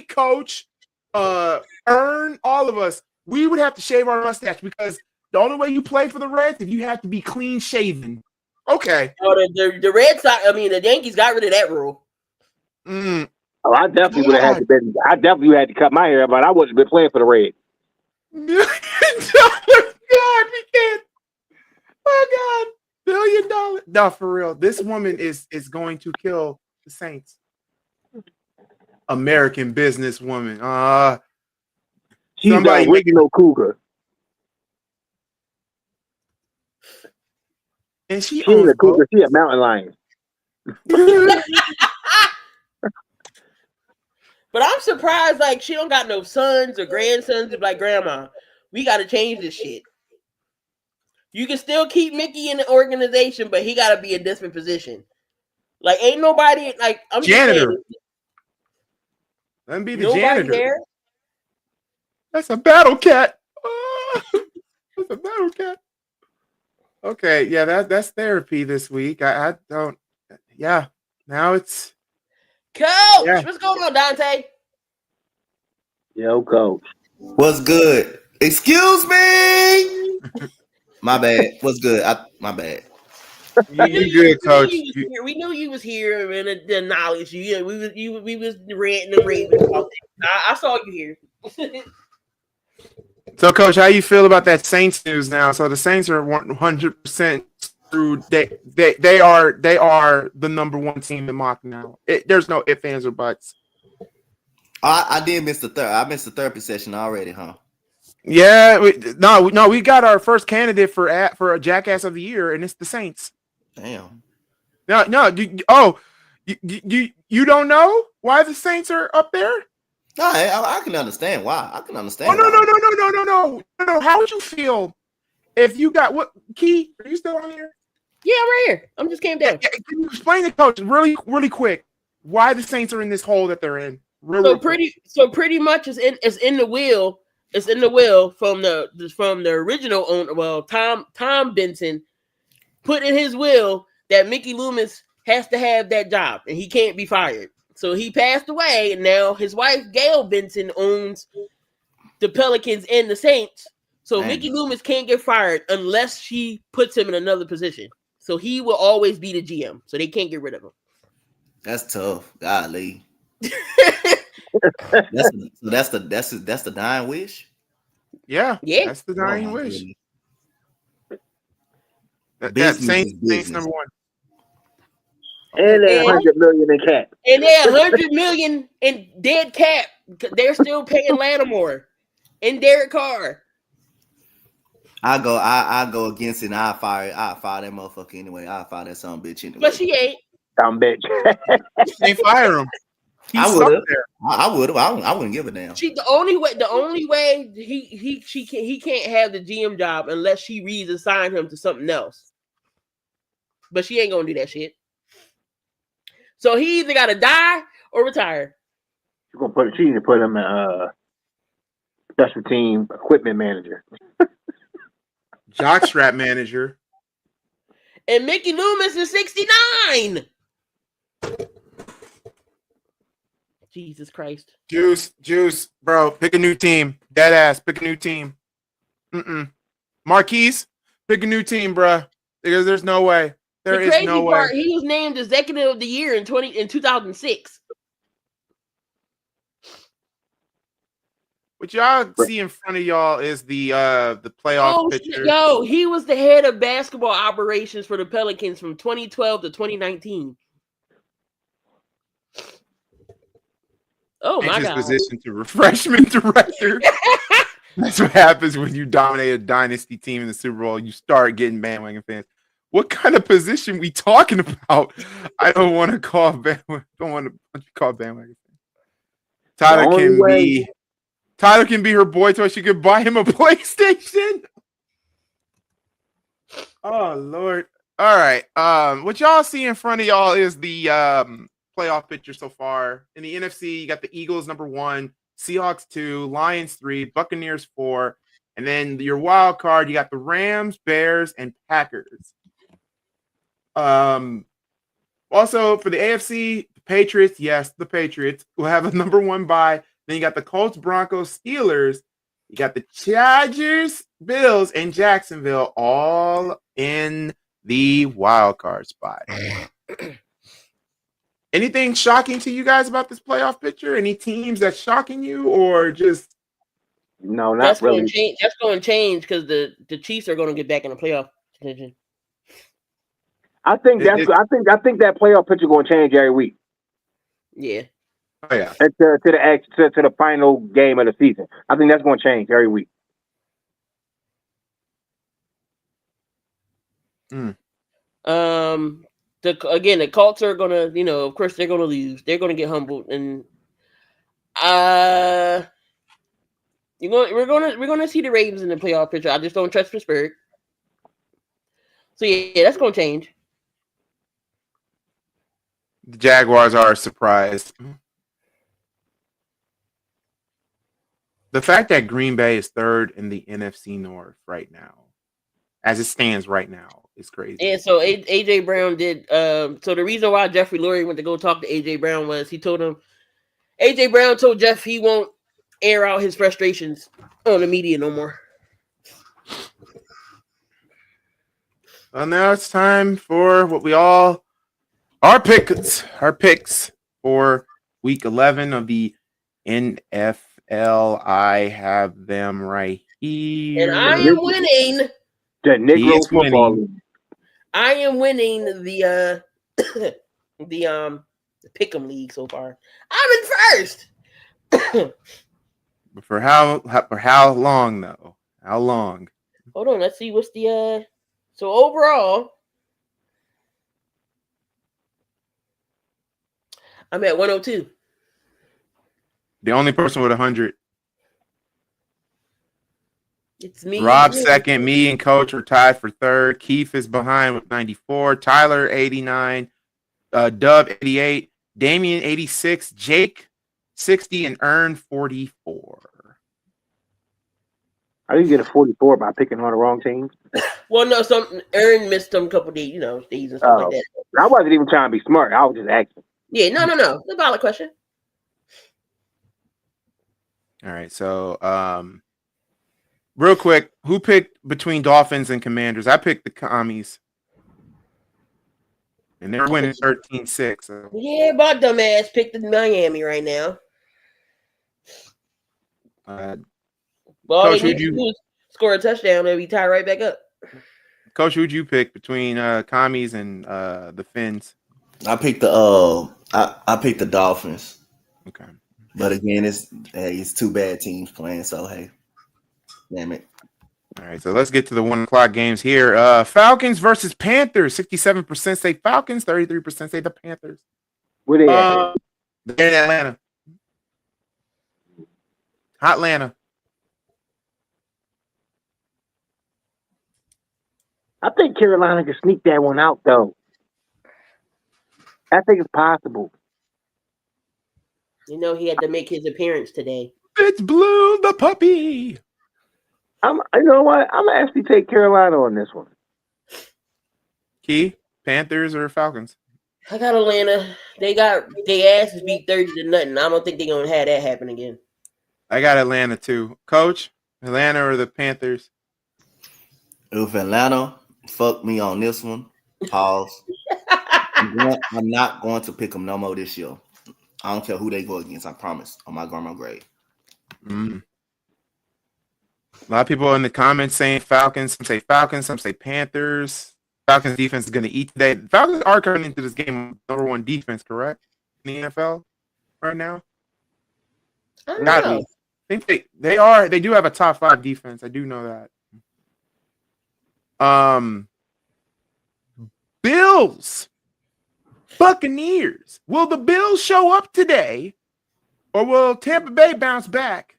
Coach, Ern, all of us, we would have to shave our mustache because the only way you play for the Reds is you have to be clean shaven. Okay. Oh, the Red Sox. I mean, the Yankees got rid of that rule. Oh, I definitely would have had to. I definitely had to cut my hair, but I wouldn't have been playing for the Reds. $1 million. God, we can't. Oh God, $1 million. No, for real. This woman is going to kill the Saints. American businesswoman. She's the original cougar. And she's a cougar. She a mountain lion. But I'm surprised, like, she don't got no sons or grandsons to be like, Grandma, we got to change this shit. You can still keep Mickey in the organization, but he got to be a different position. Like, ain't nobody, like, I'm janitor. Let him be the janitor. There? That's a battle cat. That's a battle cat. Okay, yeah, that's therapy this week. I don't, yeah, now it's. Coach, what's going on, Dante? Yo, Coach. What's good? Excuse me. My bad. What's good? My bad. You good, Coach? We knew you was here and acknowledge you. Yeah, we was ranting and raving about that. I saw you here. So, Coach, how you feel about that Saints news now? So the Saints are 100% screwed. They are the number 1 team in mock now. There's no ifs, ands, or buts. I did miss the third. I missed the therapy session already, huh? Yeah, we got our first candidate for a Jackass of the Year, and it's the Saints. Damn. You don't know why the Saints are up there? No, I can understand why. I can understand. Oh no. How would you feel if you got what? Key, are you still on here? Yeah, I'm right here. I'm just came down. Can you explain to Coach really quick why the Saints are in this hole that they're in? So pretty much it's in the will. It's in the will from the original owner. Well, Tom Benson put in his will that Mickey Loomis has to have that job and he can't be fired. So he passed away, and now his wife Gail Benson owns the Pelicans and the Saints. So Mickey Loomis can't get fired unless she puts him in another position. So he will always be the GM. So they can't get rid of him. That's tough. Golly. That's the dying wish. Yeah. That's the dying wish. That Saints number 1. And they 100 million in cap. And they 100 million in dead cap. They're still paying Lattimore and Derek Carr. I go against it. And I fire that motherfucker anyway. I fire that son bitch anyway. But she ain't. Dumb bitch. They fire him. I would have. I wouldn't give a damn. The only way he can't have the GM job unless she reassign him to something else. But she ain't gonna do that shit. So he either gotta die or retire. She need to put him in special team equipment manager. Jockstrap manager. And Mickey Loomis is 69. Jesus Christ. Juice, bro. Pick a new team. Dead ass. Pick a new team. Marquise, pick a new team, bro. Because there's no way. There is no way. He was named Executive of the Year in 2006. What y'all see in front of y'all is the playoff picture. Yo, he was the head of basketball operations for the Pelicans from 2012 to 2019. Oh my God! Position to refreshment director. That's what happens when you dominate a dynasty team in the Super Bowl. You start getting bandwagon fans. What kind of position we talking about? I don't want to call bandwagon. Don't want to call bandwagon fans. Tyler can be her boy toy. She could buy him a PlayStation. Oh Lord! All right. What y'all see in front of y'all is the playoff picture so far. In the NFC, you got the Eagles #1, Seahawks 2, Lions 3, Buccaneers 4, and then your wild card, you got the Rams, Bears, and Packers. Also for the AFC, the Patriots, yes, the Patriots will have a #1 bye. Then you got the Colts, Broncos, Steelers. You got the Chargers, Bills, and Jacksonville all in the wild card spot. Anything shocking to you guys about this playoff picture? Any teams that's shocking you, or just no? Not really. That's going to change because the Chiefs are going to get back in the playoff contention. I think that playoff picture going to change every week. Yeah. Oh yeah. To the final game of the season, I think that's going to change every week. The Colts are gonna, of course they're gonna lose. They're gonna get humbled, and we're gonna see the Ravens in the playoff picture. I just don't trust Pittsburgh. So yeah, that's gonna change. The Jaguars are a surprise. The fact that Green Bay is third in the NFC North right now, as it stands right now, is crazy. And so AJ Brown did. So the reason why Jeffrey Lurie went to go talk to AJ Brown was AJ Brown told Jeff he won't air out his frustrations on the media no more. Well, now it's time for our picks for Week 11 of the NFL. I have them right here, and I am winning the Negro Football League. I am winning the Pick'em League so far. I'm in first. But for how long though? How long? Hold on, let's see what's the so overall I'm at 102. The only person with 100. It's me. Rob second. Me and Coach are tied for third. Keith is behind with 94. Tyler 89. Dub 88. Damian 86. Jake 60 and Earn 44. I didn't get a 44 by picking on the wrong teams. Well, no, Earn missed some couple days, days and stuff like that. I wasn't even trying to be smart. I was just asking. Yeah, no. It's a valid question. All right, so real quick, who picked between Dolphins and Commanders? I picked the Commies. And they're winning 13-6. So. Yeah, but dumbass picked the Miami right now. Coach, they need to do is score a touchdown and we tie right back up. Coach, who'd you pick between Commies and the Fins? I picked I picked the Dolphins. Okay. But again, it's two bad teams playing, so hey. Damn it. All right, so let's get to the 1 o'clock games here. Falcons versus Panthers. 67% say Falcons, 33% say the Panthers. Where they at? They're in Atlanta. Atlanta. I think Carolina can sneak that one out, though. I think it's possible. He had to make his appearance today. It's Blue the puppy. You know what? I'm gonna actually take Carolina on this one. Key, Panthers or Falcons? I got Atlanta. They got their asses beat 30-0. I don't think they're gonna have that happen again. I got Atlanta too. Coach, Atlanta or the Panthers? If Atlanta fuck me on this one, pause. I'm not going to pick them no more this year. I don't care who they go against. I promise. On my grandma grave. A lot of people in the comments saying Falcons. Some say Falcons. Some say Panthers. Falcons defense is going to eat today. The Falcons are coming into this game number one defense, correct? In the NFL right now. I don't know. I think they are. They do have a top 5 defense. I do know that. Bills. Buccaneers. Will the Bills show up today, or will Tampa Bay bounce back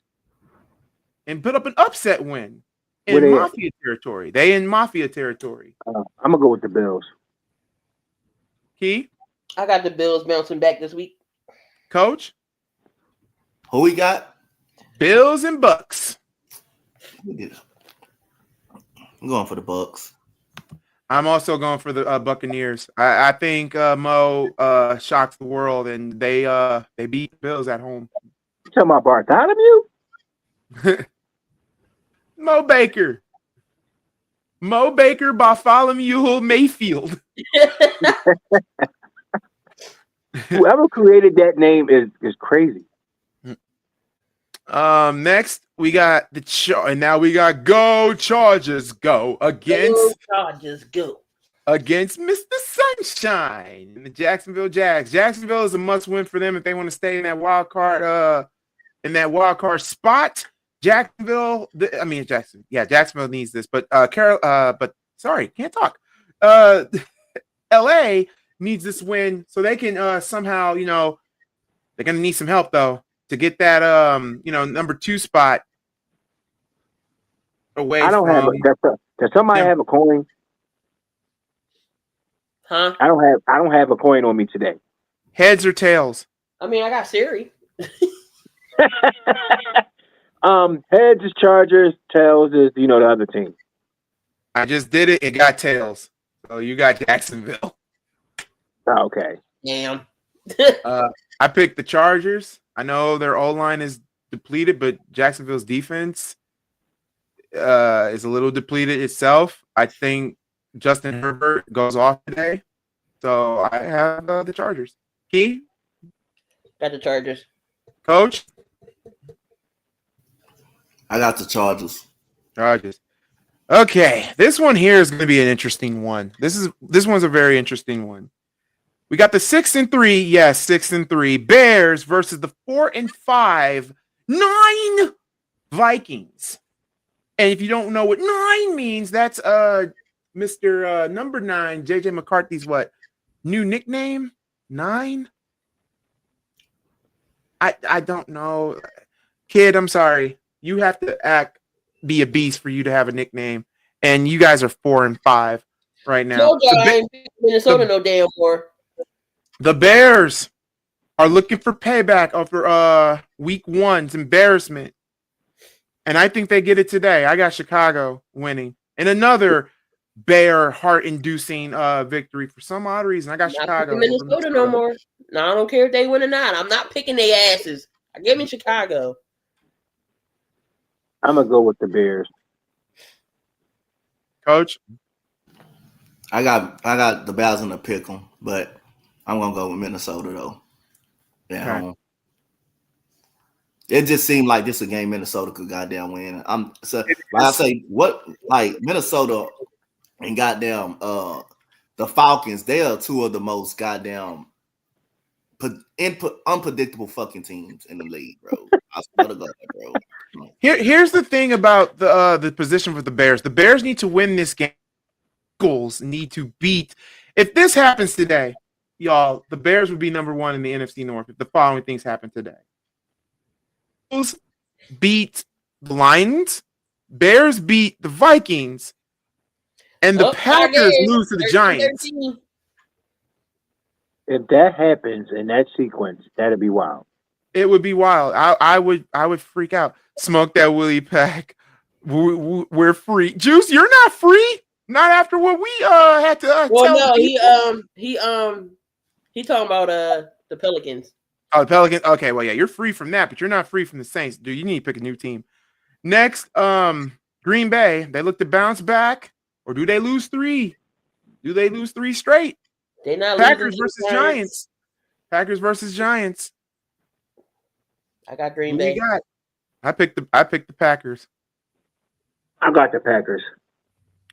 and put up an upset win in Mafia territory? They in Mafia territory. I'm gonna go with the Bills. Key? I got the Bills bouncing back this week. Coach? Who we got? Bills and Bucks. I'm going for the Bucks. I'm also going for the Buccaneers. I think Mo shocks the world, and they beat the Bills at home. You talking about Bartholomew? Mo Baker, Bartholomew Mayfield. Whoever created that name is crazy. Next we got and now we got Go Chargers go against against Mr. Sunshine and the Jacksonville Jags. Jacksonville is a must win for them if they want to stay in that wild card spot. Jacksonville needs this, but can't talk. LA needs this win so they can somehow, they're gonna need some help though to get that number 2 spot away. I don't have does somebody have a coin? Huh? I don't have a coin on me today. Heads or tails? I mean, I got Siri. Heads is Chargers, tails is the other team. I just did it. It got tails. So you got Jacksonville. Oh, okay. Damn. I picked the Chargers. I know their O-line is depleted, but Jacksonville's defense is a little depleted itself. I think Justin Herbert goes off today. So I have the Chargers. Key? Got the Chargers. Coach? I got the Chargers. Okay, this one here is going to be an interesting one. This one's a very interesting one. We got the 6-3, 6-3 Bears versus the 4-5 9 Vikings. And if you don't know what 9 means, that's Mr. number 9, JJ McCarthy's new nickname? 9? I don't know. Kid, I'm sorry. You have to be a beast for you to have a nickname. And you guys are 4-5 right now. No, I ain't Minnesota no damn more. The Bears are looking for payback after week 1's embarrassment. And I think they get it today. I got Chicago winning. And another Bear heart-inducing victory for some odd reason. I got Chicago. Minnesota no more. No, I don't care if they win or not. I'm not picking their asses. Give me Chicago. I'm gonna go with the Bears. Coach? I got the Bears in the pick 'em, but I'm gonna go with Minnesota though. Yeah. Okay. It just seemed like this a game Minnesota could goddamn win. Minnesota and goddamn the Falcons, they are two of the most goddamn unpredictable fucking teams in the league, bro. I swear to God, bro. Here's the thing about the position for the Bears. The Bears need to win this game. Eagles need to beat. If this happens today, y'all, the Bears would be number 1 in the NFC North if the following things happen today. Eagles beat the Lions, Bears beat the Vikings, and the Packers lose to the Giants. If that happens in that sequence, that'd be wild. It would be wild. I would freak out. Smoke that Willie Pack. We're free. Juice, you're not free. Not after what we had to. Well, no, He talking about the Pelicans. Oh, the Pelicans. Okay, well, yeah, you're free from that, but you're not free from the Saints, dude. You need to pick a new team. Next, Green Bay. They look to bounce back, or do they lose 3? Do they lose 3 straight? They not Packers losing versus to the Giants. Packers versus Giants. I got Green Who Bay. you got? I picked the Packers. I got the Packers.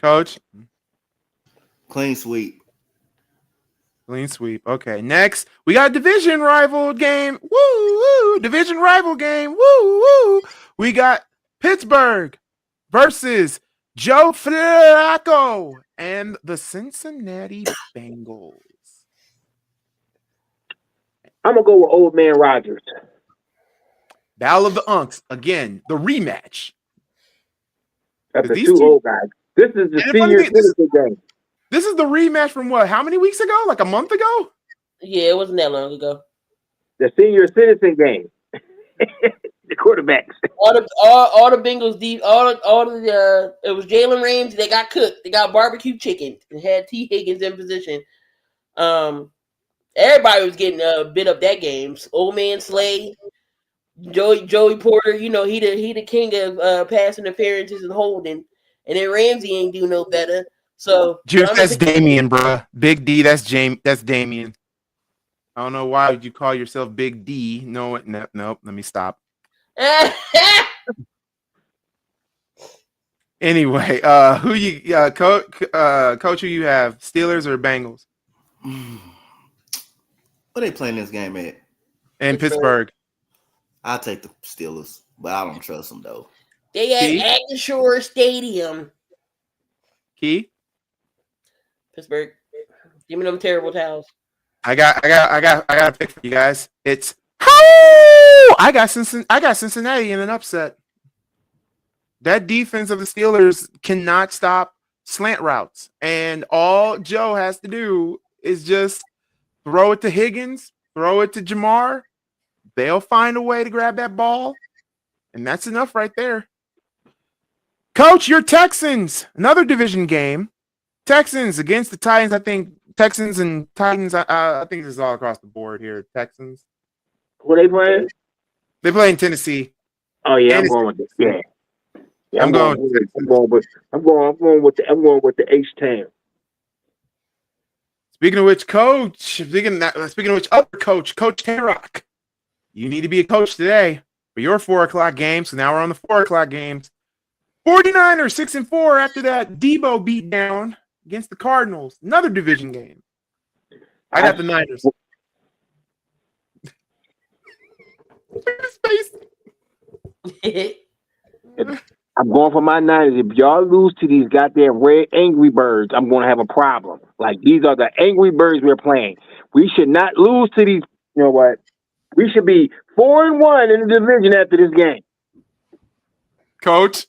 Coach. Clean sweep. Clean sweep. Okay, next we got a division rival game. Woo woo! Division rival game. Woo woo! We got Pittsburgh versus Joe Flacco and the Cincinnati Bengals. I'm gonna go with Old Man Rodgers. Battle of the Unks again. The rematch. That's the two old guys. This is the senior citizen game. This is the rematch from what? How many weeks ago? Like a month ago? Yeah, it wasn't that long ago. The senior citizen game. The quarterbacks. All the Bengals it was Jalen Ramsey. They got cooked. They got barbecue chicken and had T. Higgins in position. Everybody was getting bit up that game. Old Man Slay, Joey Porter. You know he the king of pass interferences and holding, and then Ramsey ain't do no better. So Juice, that's Damien, bruh. Big D, that's Damien. I don't know why would you call yourself Big D. No, let me stop. Anyway, who you coach? Who you have? Steelers or Bengals? What they playing this game at? In Pittsburgh. I'll take the Steelers, but I don't trust them though. They at Acrisure Stadium. Key. Pittsburgh. Give me them terrible towels. I got a pick for you guys. It's I got Cincinnati in an upset. That defense of the Steelers cannot stop slant routes, and all Joe has to do is just throw it to Higgins, throw it to Jamar. They'll find a way to grab that ball, and that's enough right there. Coach, your Texans, another division game. Texans against the Titans. I think Texans and Titans. I think this is all across the board here. Texans. Who they playing? They play in Tennessee. Oh yeah, I'm going with this. Yeah. I'm going with the H-Town. Speaking of which, Coach. Speaking of which, other Coach Tay-Rock. You need to be a coach today for your 4:00 game. So now we're on the 4:00 games. 49ers 6-4 after that Debo beat down against the Cardinals. Another division game. I got the Niners. I'm going for my Niners. If y'all lose to these goddamn red Angry Birds, I'm going to have a problem. Like, these are the Angry Birds we're playing. We should not lose to these. You know what? We should be 4-1 in the division after this game. Coach,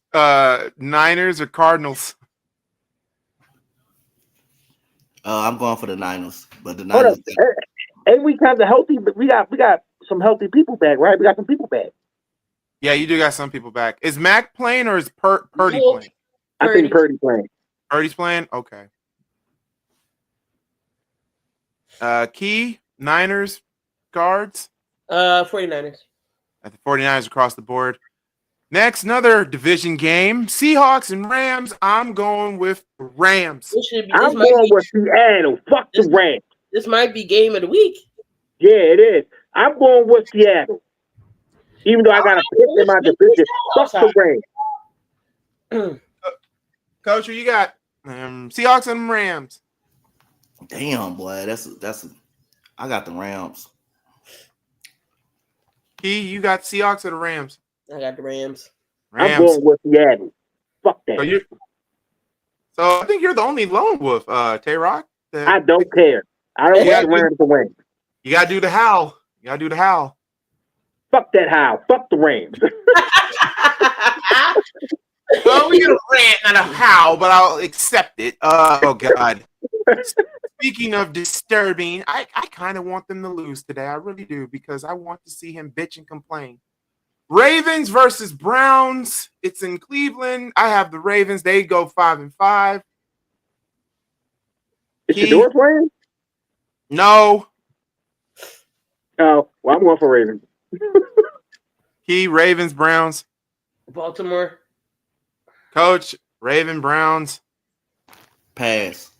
Niners or Cardinals? I'm going for the Niners, but the Niners. And we kind of healthy, but we got some healthy people back, right? We got some people back. Yeah, you do got some people back. Is Mac playing or is Purdy playing? I think Purdy playing. Purdy's playing? Okay. Key, Niners, Cards? 49ers. At the 49ers across the board. Next, another division game. Seahawks and Rams. I'm going with the Rams. I'm going with Seattle. Fuck the Rams. This might be game of the week. Yeah, it is. I'm going with Seattle. Even though I got to pick in my division. Fuck the Rams. Coach, who you got? Seahawks and Rams. Damn, boy. That's. I got the Rams. Key, you got Seahawks or the Rams? I got the Rams. I'm going with Seattle. Fuck that. So I think you're the only lone wolf, Tay-Rock. I don't care. I don't want the Rams to win. You got to do the howl. Fuck that howl. Fuck the Rams. Well, we get a rant, not a howl, but I'll accept it. Oh, God. Speaking of disturbing, I kind of want them to lose today. I really do, because I want to see him bitch and complain. Ravens versus Browns. It's in Cleveland. I have the Ravens. They go 5-5. Is Shador playing? No. Oh, well, I'm going for Ravens. Key, Ravens, Browns. Baltimore. Coach, Raven, Browns. Pass.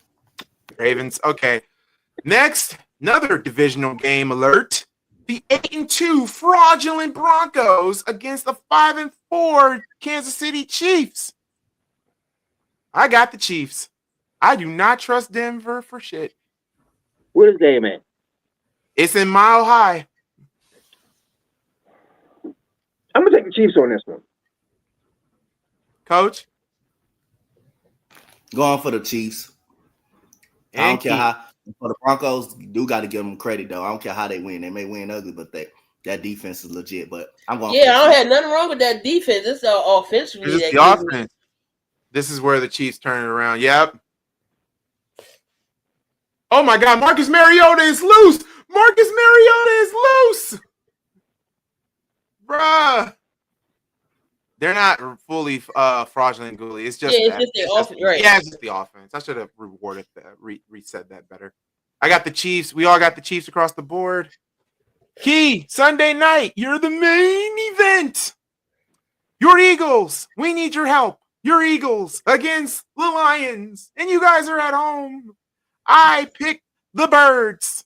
Ravens. Okay. Next, another divisional game alert. The 8-2 fraudulent Broncos against the 5-4 Kansas City Chiefs. I got the Chiefs. I do not trust Denver for shit. Where's the game at? It's in Mile High. I'm going to take the Chiefs on this one. Coach? Going for the Chiefs. I don't care how. For the Broncos, you do got to give them credit, though. I don't care how they win. They may win ugly, but that defense is legit. But I'm going. Yeah, I don't have nothing wrong with that defense. It's offensively. This is the offense. This is where the Chiefs turn it around. Yep. Oh my God, Marcus Mariota is loose. Marcus Mariota is loose. Bruh. They're not fully fraudulent goalie. It's just it's just the offense, right? Yeah, it's just the offense. I should have rewarded that, reset that better. I got the Chiefs. We all got the Chiefs across the board. Key, Sunday night, you're the main event. Your Eagles, we need your help. Your Eagles against the Lions, and you guys are at home. I picked the Birds.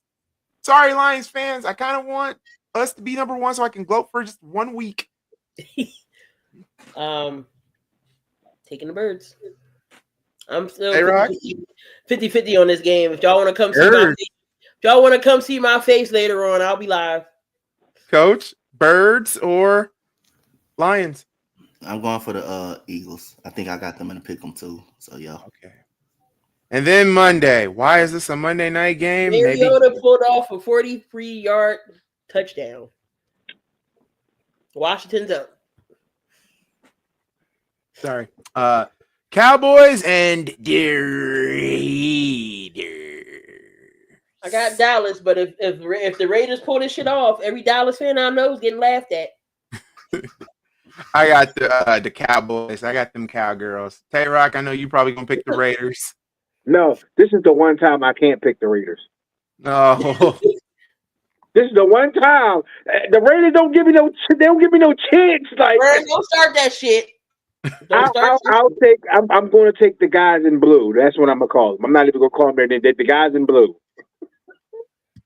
Sorry, Lions fans. I kind of want us to be number one so I can gloat for just 1 week. Taking the Birds. I'm still 50-50 on this game. If y'all want to come see my face, if y'all want to come see my face later on, I'll be live. Coach, Birds or Lions? I'm going for the Eagles. I think I got them in the pick 'em too. So yeah. Okay. And then Monday. Why is this a Monday night game? Mariota pulled off a 43-yard touchdown. Washington's up. Sorry. Cowboys and I got Dallas, but if the Raiders pull this shit off, every Dallas fan I know is getting laughed at. I got the Cowboys. I got them Cowgirls. Tay-Rock, I know you probably gonna pick the Raiders. No, this is the one time I can't pick the Raiders. No. This is the one time the Raiders don't give me no. They don't give me no chance. Like, don't start that shit. I'm going to take the guys in blue. That's what I'm gonna call them. I'm not even gonna call them the guys in blue.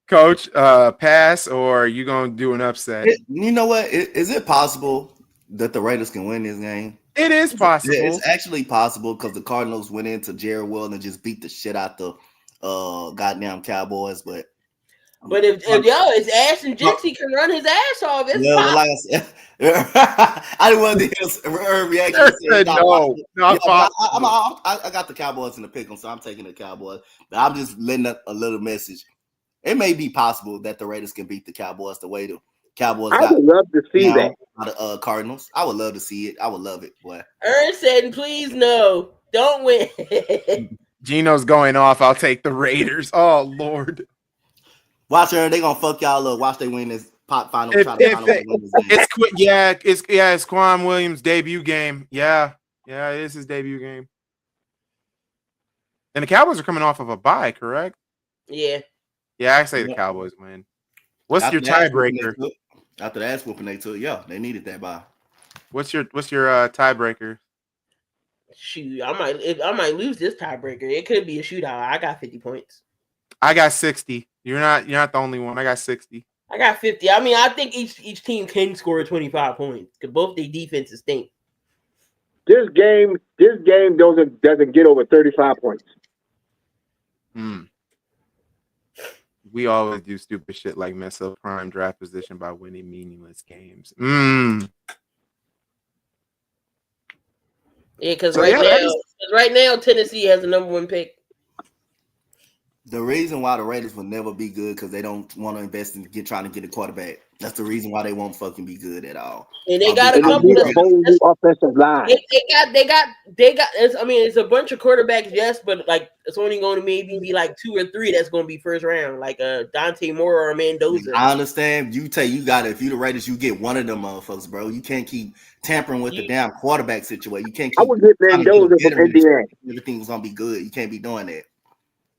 Coach, pass or you gonna do an upset? You know what? Is it possible that the Raiders can win this game? It is possible. It's actually possible because the Cardinals went into Jerry World and just beat the shit out the goddamn Cowboys. But if Ashton Jinxie can run his ass off, it's possible. Like I said, I didn't want to hear her reaction. I got the Cowboys in the pick 'em, so I'm taking the Cowboys. But I'm just letting a little message. It may be possible that the Raiders can beat the Cowboys the way the Cowboys. I would love to see that. The Cardinals. I would love to see it. I would love it, boy. Ernst said, "Please no, don't win." Gino's going off. I'll take the Raiders. Oh Lord. Watch her. They gonna fuck y'all up. Watch they win this pop final. It's Quan Williams' debut game. Yeah, it is his debut game. And the Cowboys are coming off of a bye, correct? Yeah. Yeah, I say the Cowboys win. What's your tiebreaker? After the ass whooping they took, they needed that bye. What's your tiebreaker? Shoot, I might lose this tiebreaker. It could be a shootout. I got 50 points. I got 60. You're not the only one. I got 60. I got 50. I mean, I think each team can score 25 points because both their defenses stink. This game doesn't get over 35 points. We always do stupid shit like mess up prime draft position by winning meaningless games. Yeah, because right now Tennessee has the number one pick. The reason why the Raiders will never be good because they don't want to invest in trying to get a quarterback. That's the reason why they won't fucking be good at all. And they got a couple of whole new offensive line. They got. It's a bunch of quarterbacks, yes, but like it's only going to maybe be like 2 or 3 that's going to be first round, like Dante Moore or Mendoza. I understand. You got it. If you the Raiders, you get one of them motherfuckers, bro. You can't keep tampering with the damn quarterback situation. You can't. I would get Mendoza from Indiana. Everything's gonna be good. You can't be doing that.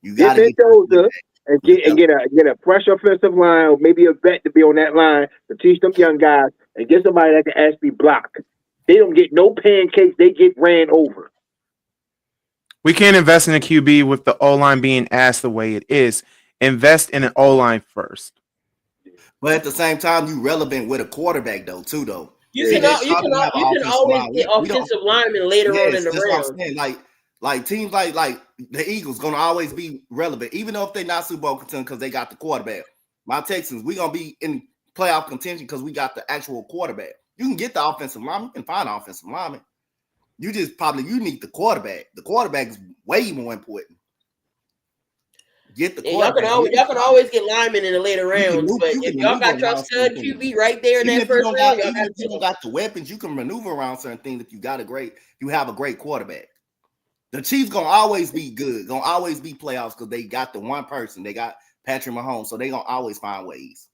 You get got Mendoza, and get a fresh offensive line, or maybe a vet to be on that line to teach them young guys, and get somebody that can actually block. They don't get no pancakes; they get ran over. We can't invest in a QB with the O-line being asked the way it is. Invest in an O-line first. But at the same time, you relevant with a quarterback though. You can always get offensive linemen later on in the round. Like teams like the Eagles gonna always be relevant, even though if they're not Super Bowl contenders because they got the quarterback. My Texans, we gonna be in playoff contention because we got the actual quarterback. You can get the offensive lineman, you can find an offensive lineman. You need the quarterback. The quarterback is way more important. Get the quarterback. Y'all can always get linemen in the later rounds, but if y'all got your stud QB right there in that first round, even if you don't got the weapons, you can maneuver around certain things. If you have a great quarterback. The Chiefs gonna always be good, gonna always be playoffs because they got the one person. They got Patrick Mahomes, so they gonna always find ways.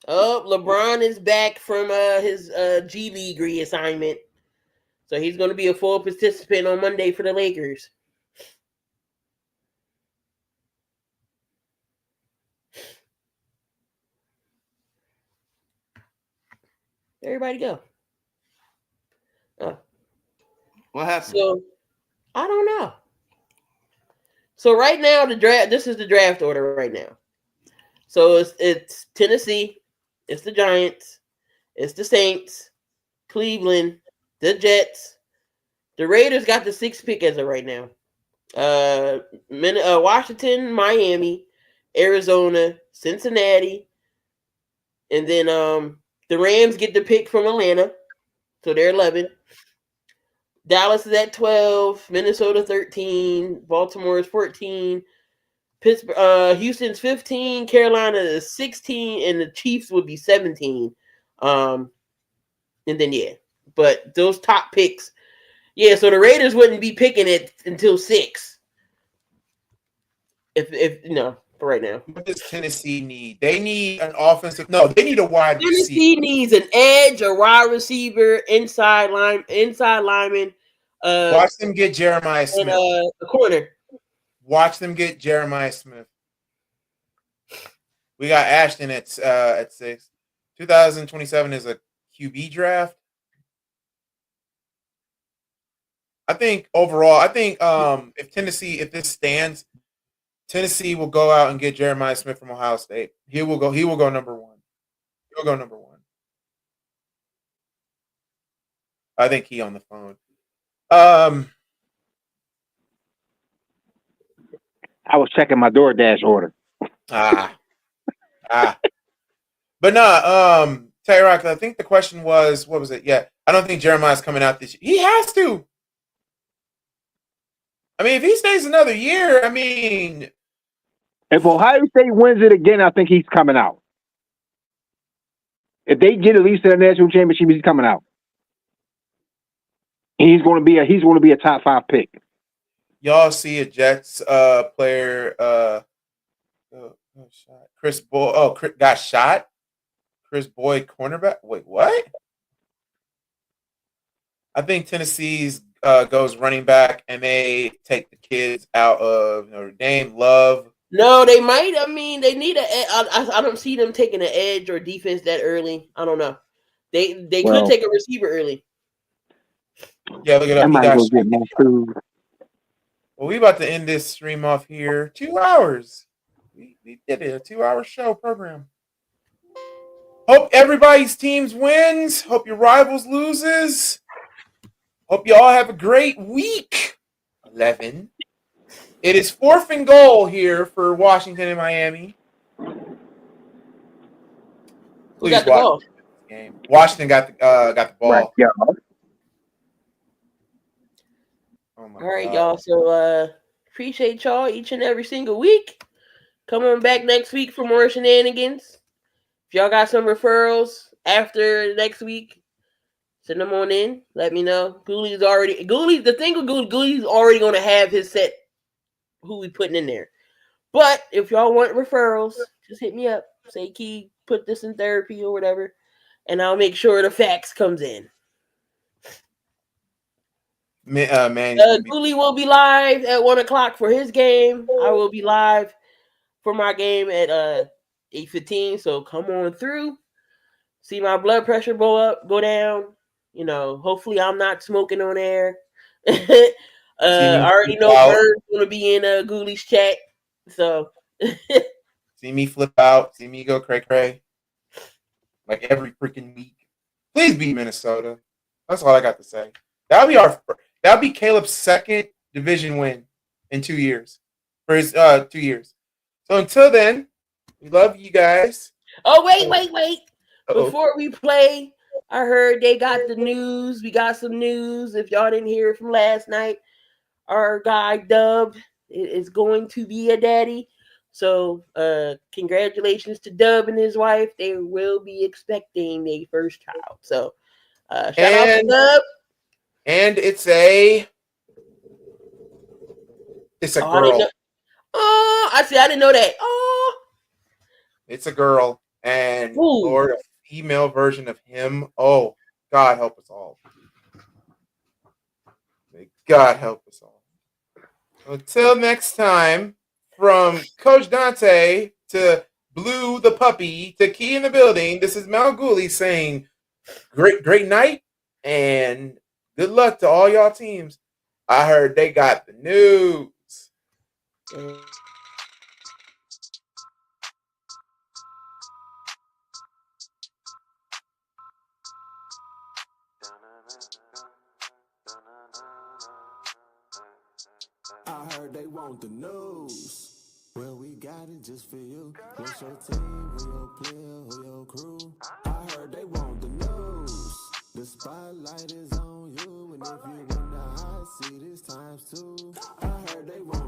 LeBron is back from his G League reassignment. So he's going to be a full participant on Monday for the Lakers. Everybody go. What happened? So, I don't know. So right now, this is the draft order right now. So it's Tennessee, it's the Giants, it's the Saints, Cleveland, the Jets. The Raiders got the 6th pick as of right now. Washington, Miami, Arizona, Cincinnati, and then the Rams get the pick from Atlanta, so they're 11. Dallas is at 12, Minnesota 13, Baltimore is 14, Pittsburgh, Houston's 15, Carolina is 16, and the Chiefs would be 17. And then but those top picks, so the Raiders wouldn't be picking it until 6. If for right now. What does Tennessee need? They need an offensive. No, they need a wide receiver. Tennessee needs an edge, a wide receiver, inside lineman. Watch them get Jeremiah Smith. And a corner. Watch them get Jeremiah Smith. We got Ashton at 6. 2027 is a QB draft. I think overall, if this stands, Tennessee will go out and get Jeremiah Smith from Ohio State. He will go number 1. He'll go number 1. I think he on the phone. I was checking my DoorDash order. But no, Tay-Rock, I think the question was, what was it? Yeah, I don't think Jeremiah's coming out this year. He has to. I mean, if he stays another year, if Ohio State wins it again, I think he's coming out. If they get at least to the national championship, he's coming out. He's going to be a top 5 pick. Y'all see a Jets player, Chris Boyd. Oh, got shot. Chris Boyd, cornerback. Wait, what? I think Tennessee's goes running back, and they take the kids out of Notre Dame. Love. No, they might. They need I don't see them taking an edge or defense that early. I don't know. They could take a receiver early. Yeah, look it up. I might go get my food. Well, we about to end this stream off here. 2 hours. We did it. A 2-hour show program. Hope everybody's teams wins. Hope your rivals loses. Hope you all have a great week. 11. It is 4th and goal here for Washington and Miami. Who got the ball? Washington got the ball. Right, yeah. All right, y'all. So appreciate y'all each and every single week. Come on back next week for more shenanigans. If y'all got some referrals after next week, send them on in. Let me know. The thing with Gooley's already going to have his set who we putting in there. But if y'all want referrals, just hit me up. Say, Key, put this in therapy or whatever, and I'll make sure the fax comes in. Gooley will be live at 1:00 for his game. I will be live for my game at 8:15. So come on through. See my blood pressure go down. You know, hopefully I'm not smoking on air. I already know Bird's gonna be in Gooley's chat. So see me flip out, see me go cray like every freaking week. Please beat Minnesota. That's all I got to say. That'll be Caleb's second division win in 2 years. For his 2 years. So until then, we love you guys. Oh, wait. Before we play, I heard they got the news. We got some news. If y'all didn't hear it from last night, our guy Dub is going to be a daddy. So congratulations to Dub and his wife. They will be expecting their first child. So shout out to Dub. And it's a girl. I didn't know that. Oh, it's a girl. And Lord, a female version of him. Oh, God help us all. May God help us all. Until next time, from Coach Dante to Blue the puppy to Key in the building, this is Mal Gooley saying great night and good luck to all y'all teams. I heard they got the news. I heard they want the news. Well, we got it just for you. What's your team? Who your player? Who your crew? I heard they want the news. The spotlight is on you. And if you win the hot seat, it's times 2. I heard they want